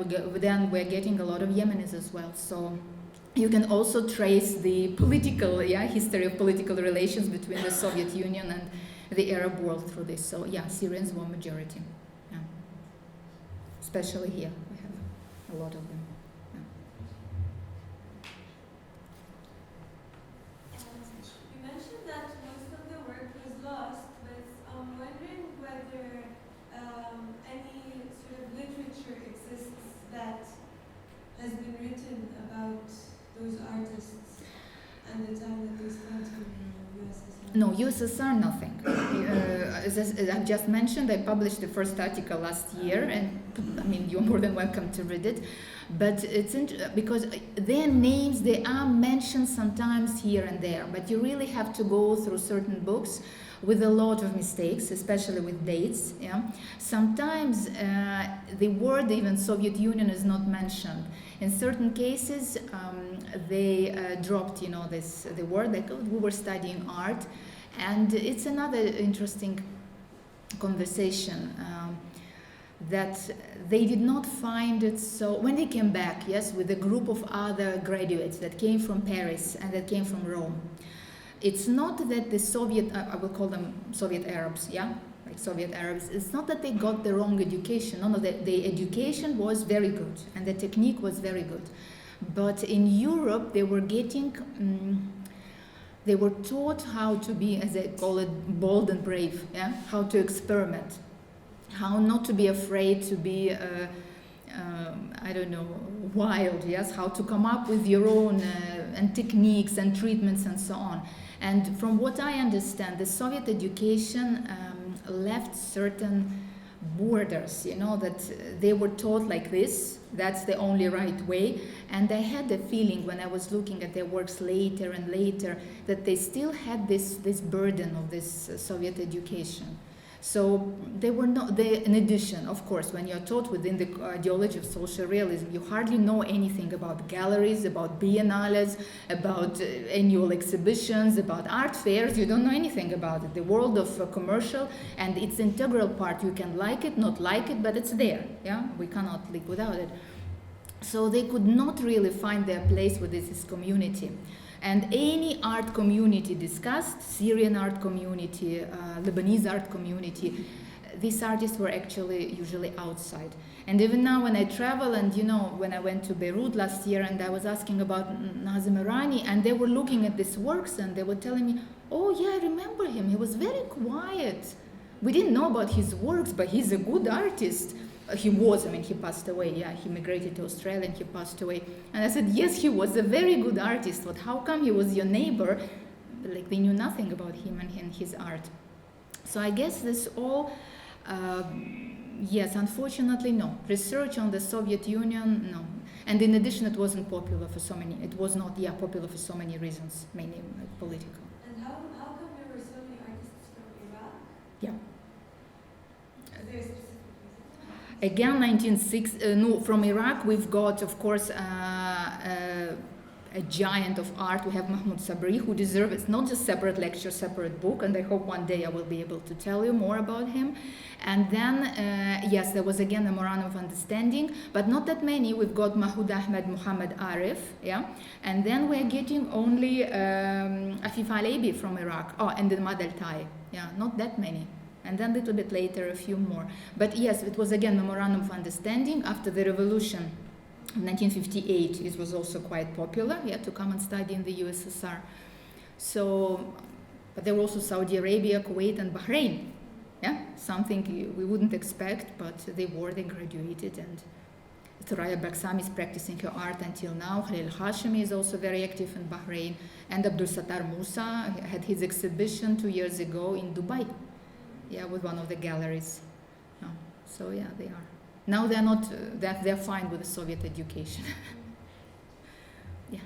we're getting a lot of Yemenis as well. So you can also trace the political, history of political relations between the Soviet Union and the Arab world through this. So yeah, Syrians were majority. Yeah. Especially here, we have a lot of them. You mentioned that most of the work was lost, but I'm wondering whether any sort of literature exists that has been written about those artists and the time that they spent in the USSR? No, USSR, nothing. as I've just mentioned, I published the first article last year, and I mean, you're more than welcome to read it. But it's because their names, they are mentioned sometimes here and there, but you really have to go through certain books with a lot of mistakes, especially with dates. Yeah, sometimes the word even Soviet Union is not mentioned. In certain cases, they dropped, the word. Like, we were studying art, and it's another interesting conversation. That they did not find it so, when they came back, yes, with a group of other graduates that came from Paris and that came from Rome, it's not that the Soviet, I will call them Soviet Arabs, yeah, like Soviet Arabs, it's not that they got the wrong education. No, the education was very good and the technique was very good. But in Europe, they were getting, they were taught how to be, as they call it, bold and brave, yeah, how to experiment. How not to be afraid to be, I don't know, wild, yes? How to come up with your own and techniques and treatments and so on. And from what I understand, the Soviet education left certain borders, that they were taught like this, that's the only right way. And I had the feeling when I was looking at their works later and later that they still had this burden of this Soviet education. So they were not, in addition, of course, when you're taught within the ideology of social realism, you hardly know anything about galleries, about biennales, about annual exhibitions, about art fairs. You don't know anything about it. The world of commercial and its integral part, you can like it, not like it, but it's there. Yeah, we cannot live without it. So they could not really find their place within this community. And any art community discussed, Syrian art community, Lebanese art community, these artists were actually usually outside. And even now when I travel, and when I went to Beirut last year and I was asking about Nazim Irani, and they were looking at these works and they were telling me, oh yeah, I remember him, he was very quiet. We didn't know about his works, but he's a good artist. He was, he passed away, yeah, he migrated to Australia and he passed away. And I said, yes, he was a very good artist, but how come he was your neighbor? Like, they knew nothing about him and his art. So I guess this all, yes, unfortunately, no. Research on the Soviet Union, no. And in addition, it wasn't popular for so many, it was not, popular for so many reasons, mainly political. And how come there were so many artists from Iraq? Yeah. Is there a specific reason? Again, from Iraq, we've got, of course, a giant of art. We have Mahmoud Sabri, who deserves, it's not just separate lecture, separate book, and I hope one day I will be able to tell you more about him. And then, yes, there was again a memorandum of understanding, but not that many. We've got Mahmoud Ahmed, Muhammad Arif, yeah, and then we're getting only Afif Alebi from Iraq, and then Mad Al-Tai, yeah, not that many. And then a little bit later, a few more. But yes, it was again memorandum of understanding. After the revolution of 1958, it was also quite popular, to come and study in the USSR. So, but there were also Saudi Arabia, Kuwait, and Bahrain. Yeah, something we wouldn't expect, but they graduated, and Thuraya Baksami is practicing her art until now. Khalil Hashemi is also very active in Bahrain, and Abdul Sattar Musa had his exhibition 2 years ago in Dubai. Yeah, with one of the galleries. No. So yeah, they are. Now they're not, they're fine with the Soviet education. Yeah.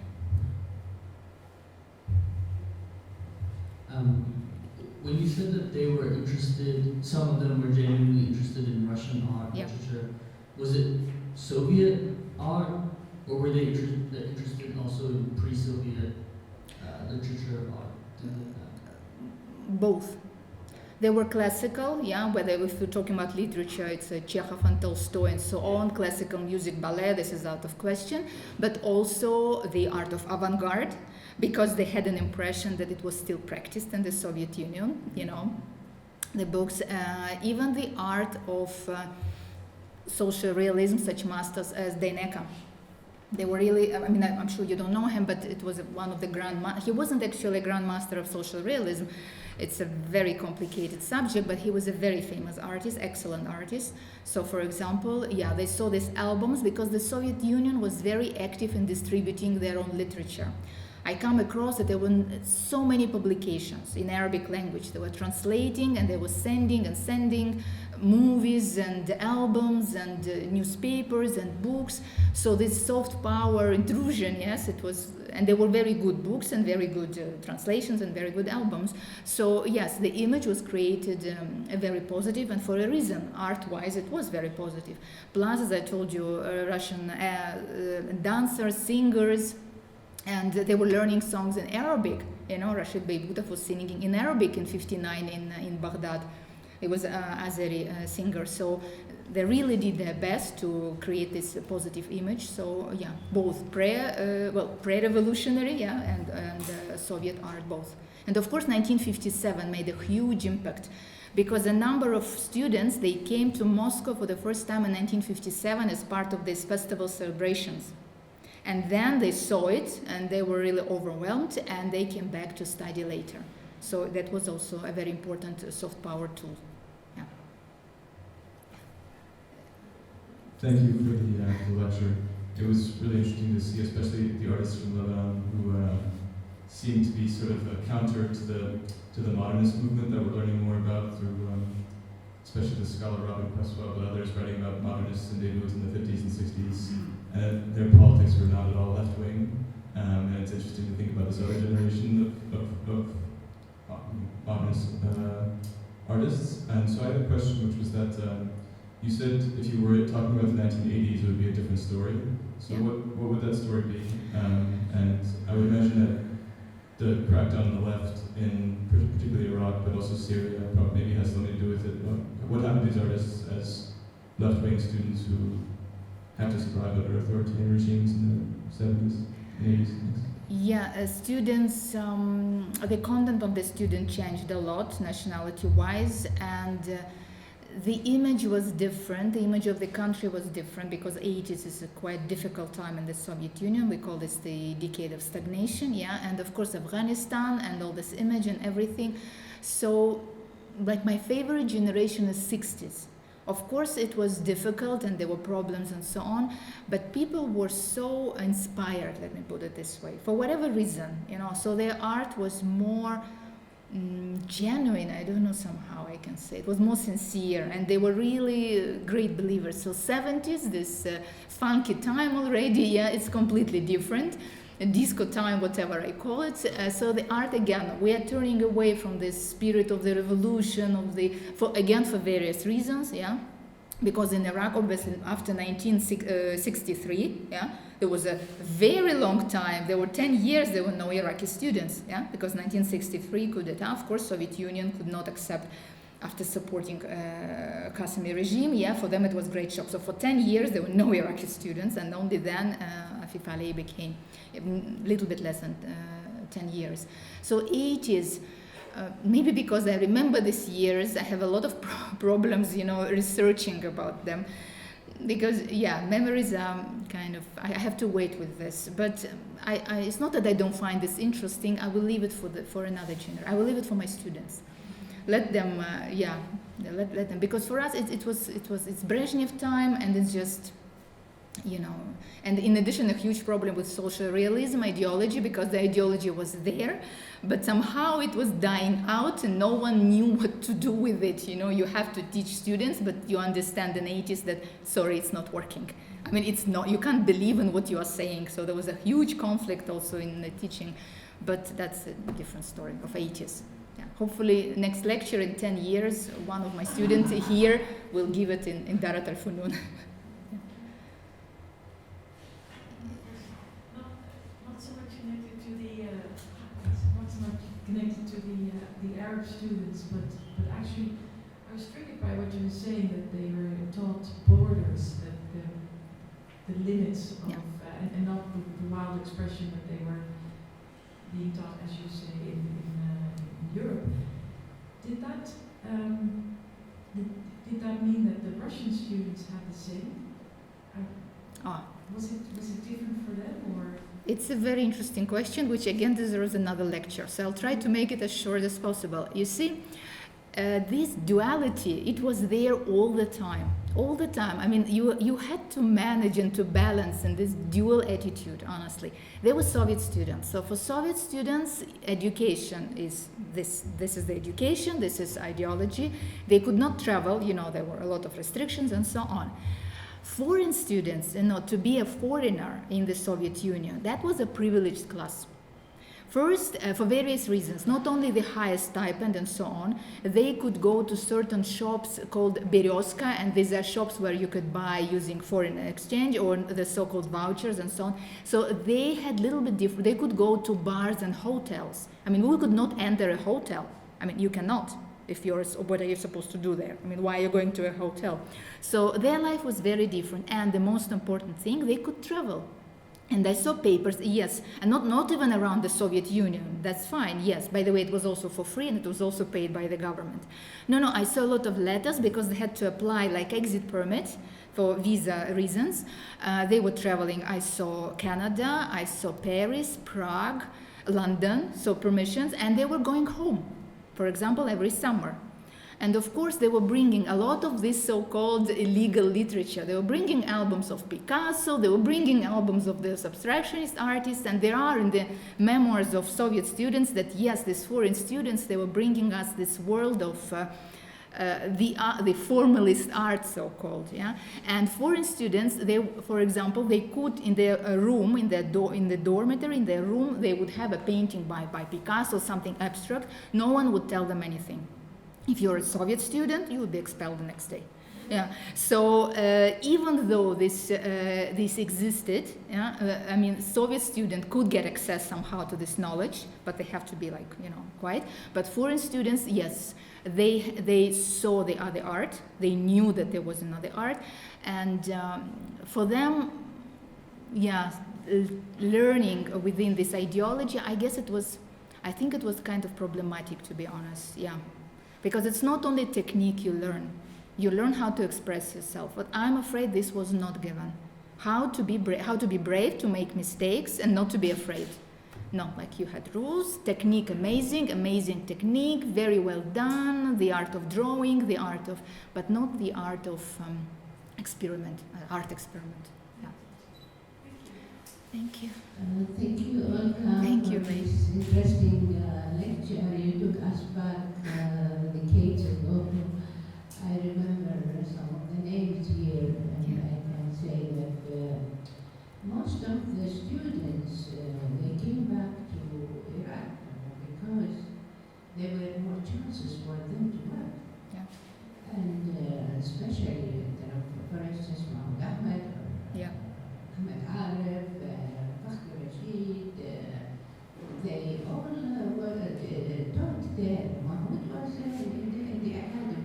When you said that they were interested, some of them were genuinely interested in Russian art, literature, was it Soviet art, or were they interested also in pre-Soviet literature art? Both. They were classical, whether if we're talking about literature, it's Chekhov and Tolstoy and so on, classical music, ballet, this is out of question, but also the art of avant-garde, because they had an impression that it was still practiced in the Soviet Union, the books, even the art of social realism, such masters as Deineka. They were really, I'm sure you don't know him, but it was one of the he wasn't actually a grandmaster of social realism. It's a very complicated subject, but he was a very famous artist, excellent artist. So, for example, they saw these albums because the Soviet Union was very active in distributing their own literature. I come across that there were so many publications in Arabic language. They were translating and they were sending movies and albums and newspapers and books. So this soft power intrusion, yes, it was, and they were very good books and very good translations and very good albums. So yes, the image was created very positive, and for a reason, art-wise, it was very positive. Plus, as I told you, Russian dancers, singers, and they were learning songs in Arabic. You know, Rashid Beybudov was singing in Arabic in '59 in Baghdad. He was an Azeri singer. So they really did their best to create this positive image. So yeah, both pre-revolutionary, yeah, and Soviet art both. And of course, 1957 made a huge impact, because a number of students, they came to Moscow for the first time in 1957 as part of these festival celebrations. And then they saw it and they were really overwhelmed, and they came back to study later. So that was also a very important soft power tool. Yeah. Thank you for the lecture. It was really interesting to see, especially the artists from Lebanon who seem to be sort of a counter to the modernist movement that we're learning more about through, especially the scholar Robin Cresswell, but others writing about modernists and David in the 50s and 60s. And their politics were not at all left-wing. And it's interesting to think about this other generation of modernist artists. And so I had a question, which was that you said if you were talking about the 1980s, it would be a different story. So what would that story be? And I would imagine that the crackdown on the left in particularly Iraq, but also Syria, probably maybe has something to do with it. What happened to these artists as left-wing students who have to survive under authoritarian regimes in the 70s and 80s? Yeah, students, the content of the student changed a lot nationality-wise, and the image was different. The image of the country was different, because 80s is a quite difficult time in the Soviet Union. We call this the decade of stagnation, yeah, and of course Afghanistan and all this image and everything. So, like, my favorite generation is 60s. Of course, it was difficult and there were problems and so on, but people were so inspired, let me put it this way, for whatever reason, you know, so their art was more genuine, I don't know, somehow I can say. It was more sincere, and they were really great believers. So 70s, this funky time already, yeah, it's completely different. Disco time, whatever I call it. So the art, again, we are turning away from the spirit of the revolution, for various reasons, yeah. Because in Iraq, obviously, after 1963, yeah, there was a very long time. There were 10 years there were no Iraqi students, yeah, because 1963 coup d'etat, of course, Soviet Union could not accept after supporting Qasimi regime, yeah, for them it was great shock. So for 10 years there were no Iraqi students, and only then Afif Ali became a little bit less than 10 years. So 80s, maybe because I remember these years, I have a lot of problems, you know, researching about them. Because, yeah, memories are kind of, I have to wait with this. But it's not that I don't find this interesting. I will leave it for another generation. I will leave it for my students. Let them, let them. Because for us, it's Brezhnev time, and it's just, you know. And in addition, a huge problem with social realism ideology, because the ideology was there, but somehow it was dying out and no one knew what to do with it. You know, you have to teach students, but you understand in the 80s that, sorry, it's not working. I mean, it's not, you can't believe in what you are saying. So there was a huge conflict also in the teaching, but that's a different story of 80s. Yeah. Hopefully next lecture in 10 years, one of my students here will give it in Darat al-Funun. Connected to the Arab students, but actually I was triggered by what you were saying, that they were taught borders, that the limits of, and not the wild expression that they were being taught, as you say, in Europe. Did that mean that the Russian students had the same? Was it different for them, or? It's a very interesting question, which again deserves another lecture. So I'll try to make it as short as possible. You see, this duality, it was there all the time. All the time. I mean, you had to manage and to balance in this dual attitude, honestly. There were Soviet students. So for Soviet students, education is this. This is the education, this is ideology. They could not travel, you know, there were a lot of restrictions and so on. Foreign students, you know, to be a foreigner in the Soviet Union, that was a privileged class. First, for various reasons, not only the highest stipend and so on, they could go to certain shops called Berezka, and these are shops where you could buy using foreign exchange or the so-called vouchers and so on. So they had a little bit different. They could go to bars and hotels. I mean, we could not enter a hotel. I mean, you cannot. If you're, what are you supposed to do there? I mean, why are you going to a hotel? So their life was very different. And the most important thing, they could travel. And I saw papers, yes, and not even around the Soviet Union. That's fine, yes. By the way, it was also for free and it was also paid by the government. No, I saw a lot of letters because they had to apply like exit permit for visa reasons. They were traveling. I saw Canada, I saw Paris, Prague, London, so permissions, and they were going home, for example, every summer. And of course, they were bringing a lot of this so-called illegal literature. They were bringing albums of Picasso, they were bringing albums of those abstractionist artists, and there are in the memoirs of Soviet students that, yes, these foreign students, they were bringing us this world of the formalist art, so-called, yeah. And foreign students, they, for example, they could in their room, in the dormitory, in their room, they would have a painting by Picasso, something abstract. No one would tell them anything. If you're a Soviet student, you would be expelled the next day. Yeah. So even though this existed, yeah, I mean, Soviet student could get access somehow to this knowledge, but they have to be like, you know, quiet. But foreign students, yes, they saw the other art. They knew that there was another art, and for them, yeah, learning within this ideology, I think it was kind of problematic, to be honest. Yeah. Because it's not only technique you learn how to express yourself, but I'm afraid this was not given. How to be brave, to make mistakes and not to be afraid. No, like you had rules, technique, amazing technique, very well done, the art of drawing, but not the art of art experiment. Yeah. Thank you. Thank you, Olga, Thank you, for this interesting lecture. You took us back decades ago. I remember some of the names here, and I can say that most of the students, they came back to Iraq because there were more chances for them to work. Yeah. And especially, for instance, Ahmed, Yeah. Ahmed they all were taught there. Mahmoud was in the academy,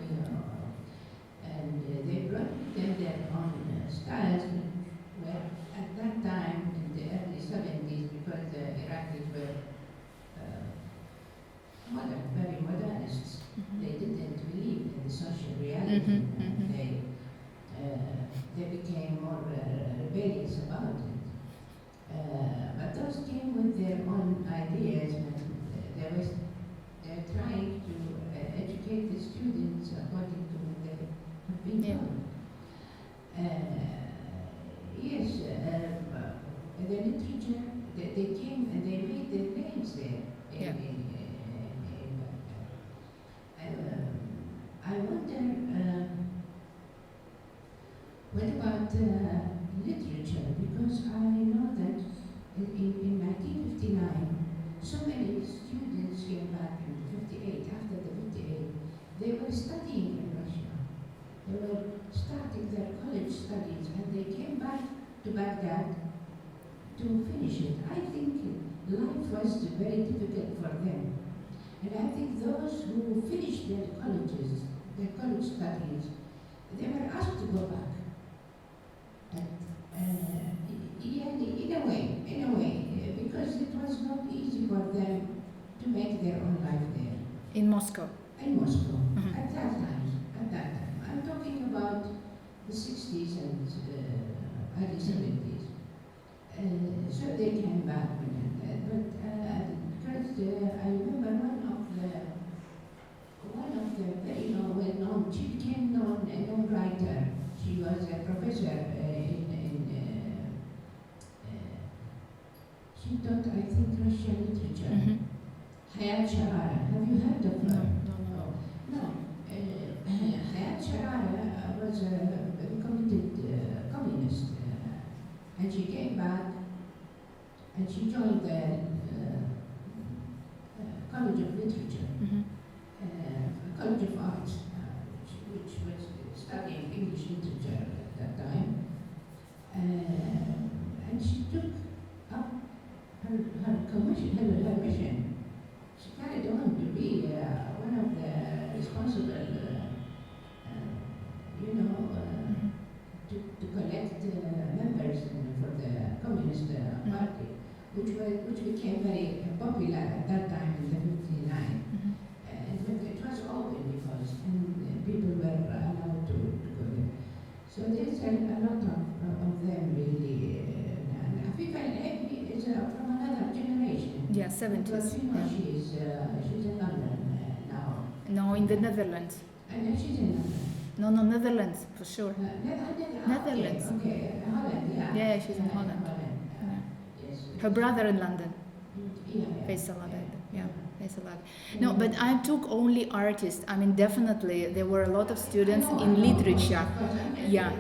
and they brought with them their own styles, where at that time, in the early 70s, because the Iraqis were very modernists, they didn't believe in the social reality. They became more rebellious about it. But those came with their own ideas, and they're trying to educate the students according to what they have been told. Yes, the literature, they came and they made their names there. I wonder, what about literature? Because I know that in 1959, so many students came back in 58, after the 58. They were studying in Russia. They were starting their college studies, and they came back to Baghdad to finish it. I think life was very difficult for them. And I think those who finished their college studies, they were asked to go back. In a way, because it was not easy for them to make their own life there. In Moscow. In Moscow, at that time. I'm talking about the 60s and early 70s. So they came back, but because I remember one of very well-known, she became a known writer. She was a professor she taught, I think, Russian literature. Mm-hmm. Hayat Sharara, have you heard of her? No. No. Hayat Sharara was a very committed communist, and she came back and she joined the College of Literature, Mm-hmm. College of Arts, which was studying English literature at that time. And she took up her mission. She carried on to be one of the responsible, to collect members for the Communist Party, which became very popular at that time in the 59. Mm-hmm. And it was open because people were allowed to go there. So there's a lot of them really. Afifa al-Ebi is from another generation. Yeah, 70s. But she's in London now. No, in the Netherlands. And she's in London. No, Netherlands, for sure. Netherlands. Okay, Holland, yeah. Yeah, she's in Holland. Yes. Her brother in London. Yeah. Faisal Abed. Yeah. No, but I took only artists. I mean, definitely, there were a lot of students in literature. Yeah.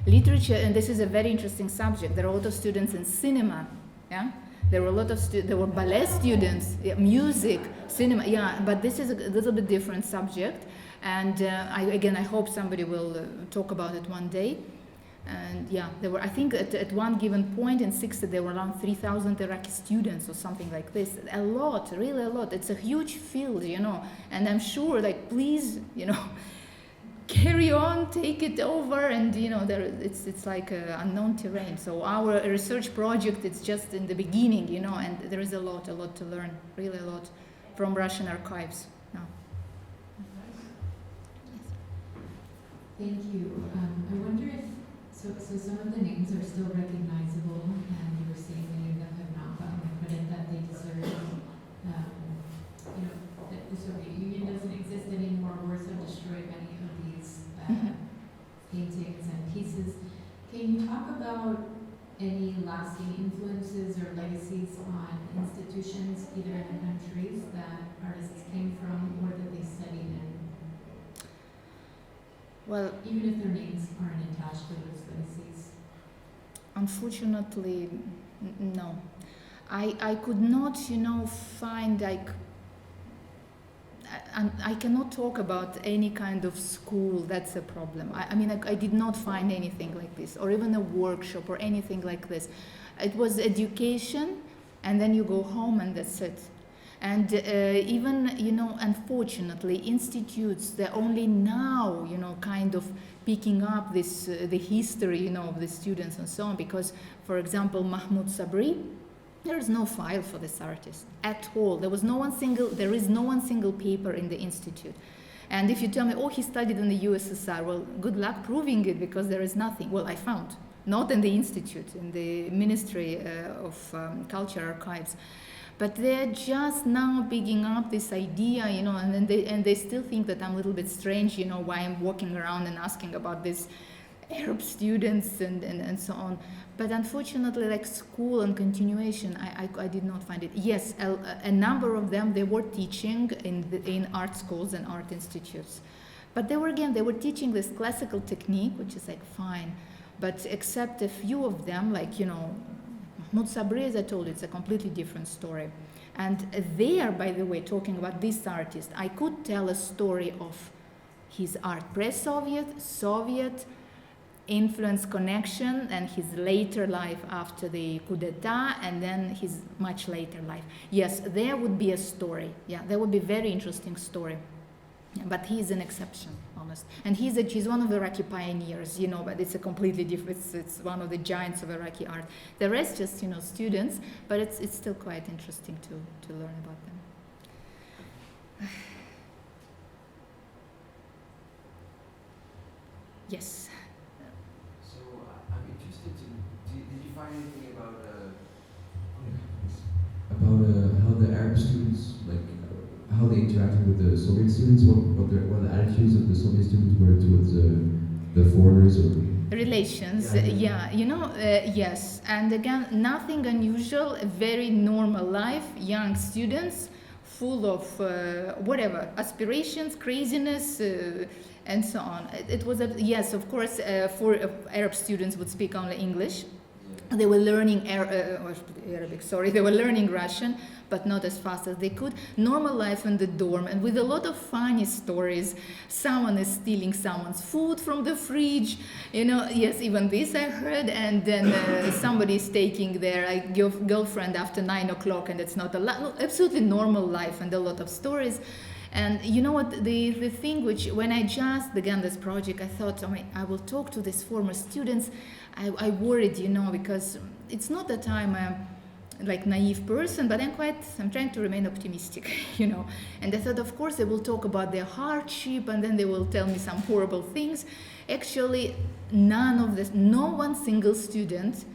Literature, and this is a very interesting subject. There are a lot of students in cinema. Yeah. There were a lot of there were ballet students, music, cinema. Yeah, but this is a little bit different subject. And I hope somebody will talk about it one day. And yeah, there were, I think at one given point in 60, there were around 3,000 Iraqi students or something like this. A lot, really a lot. It's a huge field, and I'm sure, please, carry on, take it over, and, it's like unknown terrain. So our research project, it's just in the beginning, and there is a lot to learn, really a lot from Russian archives. No. Thank you. I wonder if So some of the names are still recognizable, and you were saying many of them have not gotten the credit that they deserve. That the Soviet Union doesn't exist anymore. Wars have destroyed many of these paintings and pieces. Can you talk about any lasting influences or legacies on institutions, either in the countries that artists came from or that they studied in? Well, even if their names aren't attached to those legacies? Unfortunately, no. I could not, find I cannot talk about any kind of school. That's a problem. I did not find anything like this, or even a workshop or anything like this. It was education, and then you go home and that's it. And even, unfortunately, institutes, they're only now, kind of picking up this, the history, of the students and so on. Because, for example, Mahmoud Sabri, there is no file for this artist at all. There is no one single paper in the institute. And if you tell me, he studied in the USSR, well, good luck proving it, because there is nothing. Well, I found, not in the institute, in the Ministry of Culture Archives. But they're just now picking up this idea, and they still think that I'm a little bit strange, why I'm walking around and asking about these Arab students and so on. But unfortunately, school and continuation, I did not find it. Yes, a number of them, they were teaching in art schools and art institutes. But they were teaching this classical technique, which is fine. But except a few of them, Mahmoud Sabri, as I told you, it's a completely different story. And there, by the way, talking about this artist, I could tell a story of his art, Soviet influence connection, and his later life after the coup d'etat, and then his much later life. Yes, there would be a story. Yeah, there would be a very interesting story. Yeah, but he is an exception, almost. And he's one of the Iraqi pioneers, but it's a completely different, it's one of the giants of Iraqi art. The rest just, students, but it's still quite interesting to learn about them. Yes. So I'm interested did you find anything about how the Arab students, how how they interacted with the Soviet students, what the attitudes of the Soviet students were towards the foreigners or relations. Yes, and again, nothing unusual, a very normal life, young students full of whatever aspirations, craziness, and so on. It was yes, of course, for Arab students would speak only English. They were learning Arabic, sorry, they were learning Russian, but not as fast as they could. Normal life in the dorm, and with a lot of funny stories. Someone is stealing someone's food from the fridge, yes, even this I heard, and then somebody is taking their girlfriend after 9 o'clock, and it's not allowed. Absolutely normal life, and a lot of stories. And you know what, the thing which, when I just began this project, I thought, I will talk to these former students. I worried, because it's not that I'm a naive person, but I'm trying to remain optimistic, And I thought, of course, they will talk about their hardship, and then they will tell me some horrible things. Actually, none of this, no one single student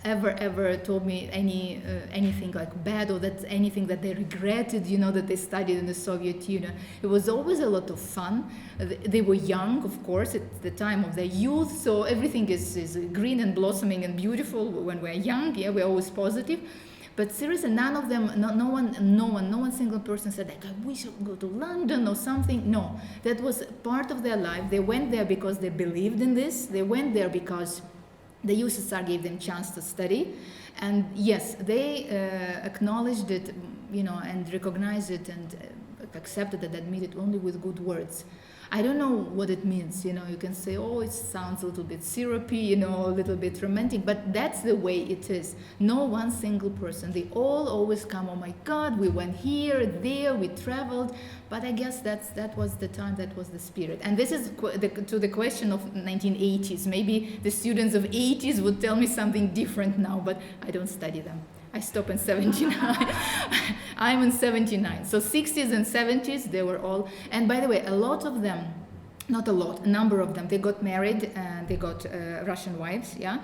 ever told me anything bad, or that's anything that they regretted, that they studied in the Soviet Union. It was always a lot of fun. They were young, of course, at the time of their youth, so everything is green and blossoming and beautiful when we're young. Yeah, we're always positive. But seriously, none of them, no one single person said, I wish I could go to London or something. No, that was part of their life. They went there because they believed in this. They went there because the Ussr gave them chance to study, and yes, they acknowledged it, and recognized it, and accepted it, admitted only with good words. I don't know what it means, you can say, oh, it sounds a little bit syrupy, a little bit romantic, but that's the way it is. No one single person. They all always come, oh my God, we went here, there, we traveled, but I guess that was the time, that was the spirit. And this is to the question of 1980s. Maybe the students of 80s would tell me something different now, but I don't study them. I stopped in 79. I'm in 79. So 60s and 70s, they were all, and by the way, a lot of them, not a lot, a number of them, they got married and they got Russian wives, yeah.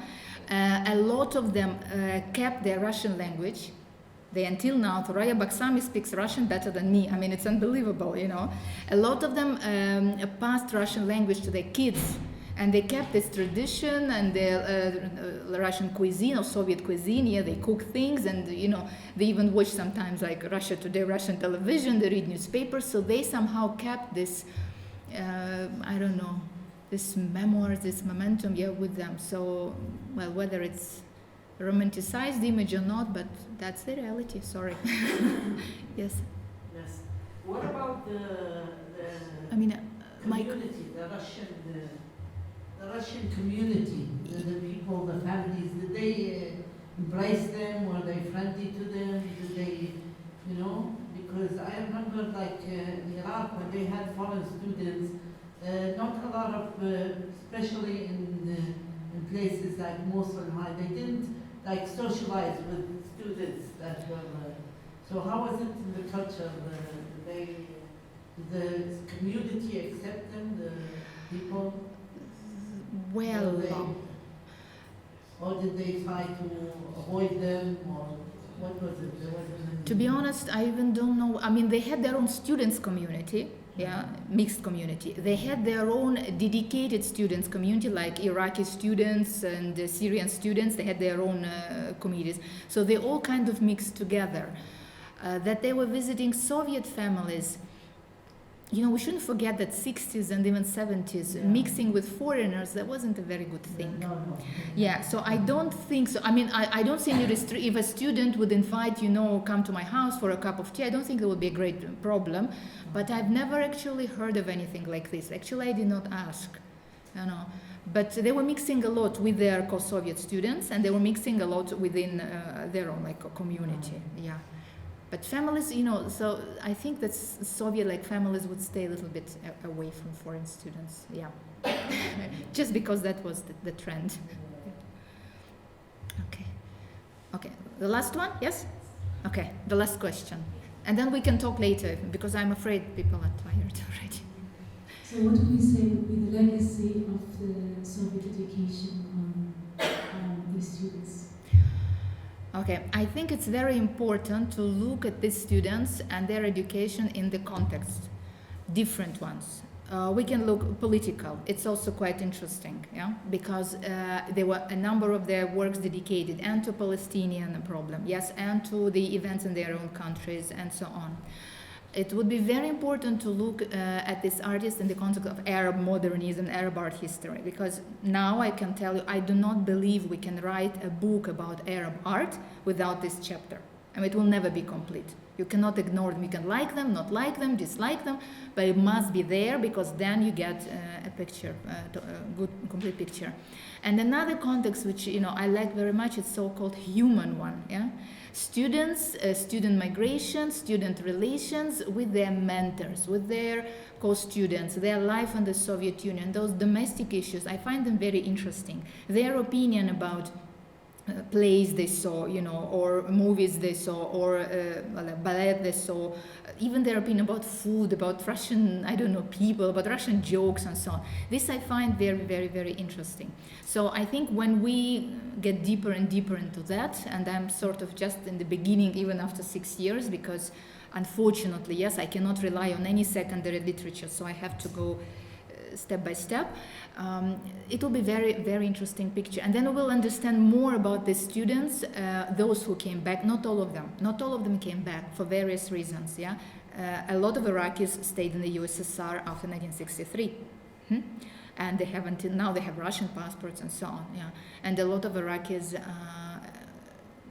A lot of them kept their Russian language. They, until now, Thoraya Baksami speaks Russian better than me. I mean, it's unbelievable, A lot of them passed Russian language to their kids. And they kept this tradition and their Russian cuisine or Soviet cuisine. Yeah, they cook things, and they even watch sometimes Russia Today, Russian television. They read newspapers. So they somehow kept this, this memoir, this momentum, with them. So, well, whether it's a romanticized image or not, but that's the reality. Sorry. Yes. Yes. What about the community, the Russian community, the people, the families, did they embrace them? Were they friendly to them? Did they, because I remember in Iraq when they had foreign students, not a lot of, especially in places like Mosul, they didn't socialize with students that were, so how was it in the culture? Did the community accept them, the people? Well, or did they try to avoid them, or what was it? To be honest, I even don't know. I mean, they had their own students' community, mixed community. They had their own dedicated students' community, like Iraqi students and Syrian students. They had their own communities. So they all kind of mixed together. That they were visiting Soviet families. We shouldn't forget that 60s and even 70s, mixing with foreigners, that wasn't a very good thing. No. Yeah, so I don't think so. I mean, I don't see any if a student would invite, come to my house for a cup of tea, I don't think it would be a great problem. But I've never actually heard of anything like this. Actually, I did not ask, But they were mixing a lot with their co-Soviet students, and they were mixing a lot within their own community, yeah. But families, so I think that Soviet families would stay a little bit away from foreign students, yeah. Just because that was the trend. Okay, the last one, yes? Okay, the last question. And then we can talk later, because I'm afraid people are tired already. So what would you say would be the legacy of the Soviet education on these students? Okay, I think it's very important to look at these students and their education in the context, different ones. We can look political. It's also quite interesting, yeah, because there were a number of their works dedicated and to Palestinian problem, yes, and to the events in their own countries and so on. It would be very important to look at this artist in the context of Arab modernism, Arab art history, because now I can tell you, I do not believe we can write a book about Arab art without this chapter. I mean, it will never be complete. You cannot ignore them. You can like them, not like them, dislike them, but it must be there because then you get a picture, a good, complete picture. And another context which I like very much is so-called human one. Yeah, students, student migration, student relations with their mentors, with their co-students, their life in the Soviet Union, those domestic issues. I find them very interesting. Their opinion about plays they saw, or movies they saw, or ballet they saw, even their opinion about food, about Russian, people, about Russian jokes and so on. This I find very, very, very interesting. So I think when we get deeper and deeper into that, and I'm sort of just in the beginning, even after 6 years, because unfortunately, yes, I cannot rely on any secondary literature, so I have to go step by step. It will be very, very interesting picture. And then we will understand more about the students, those who came back, not all of them came back for various reasons, yeah. A lot of Iraqis stayed in the USSR after 1963. And they have until now, they have Russian passports and so on, yeah. And a lot of Iraqis,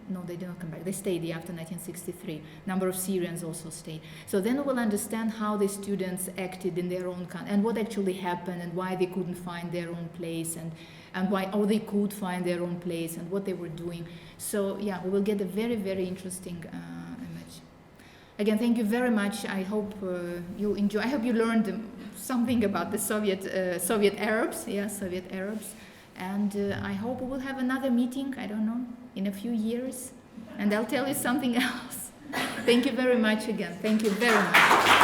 no, they did not come back. They stayed after 1963. Number of Syrians also stayed. So then we will understand how the students acted in their own country and what actually happened and why they couldn't find their own place and why, or they could find their own place and what they were doing. So yeah, we will get a very, very interesting image. Again, thank you very much. I hope you enjoy. I hope you learned something about the Soviet Arabs. Yeah, Soviet Arabs. And I hope we will have another meeting, I don't know, in a few years. And I'll tell you something else. Thank you very much again. Thank you very much.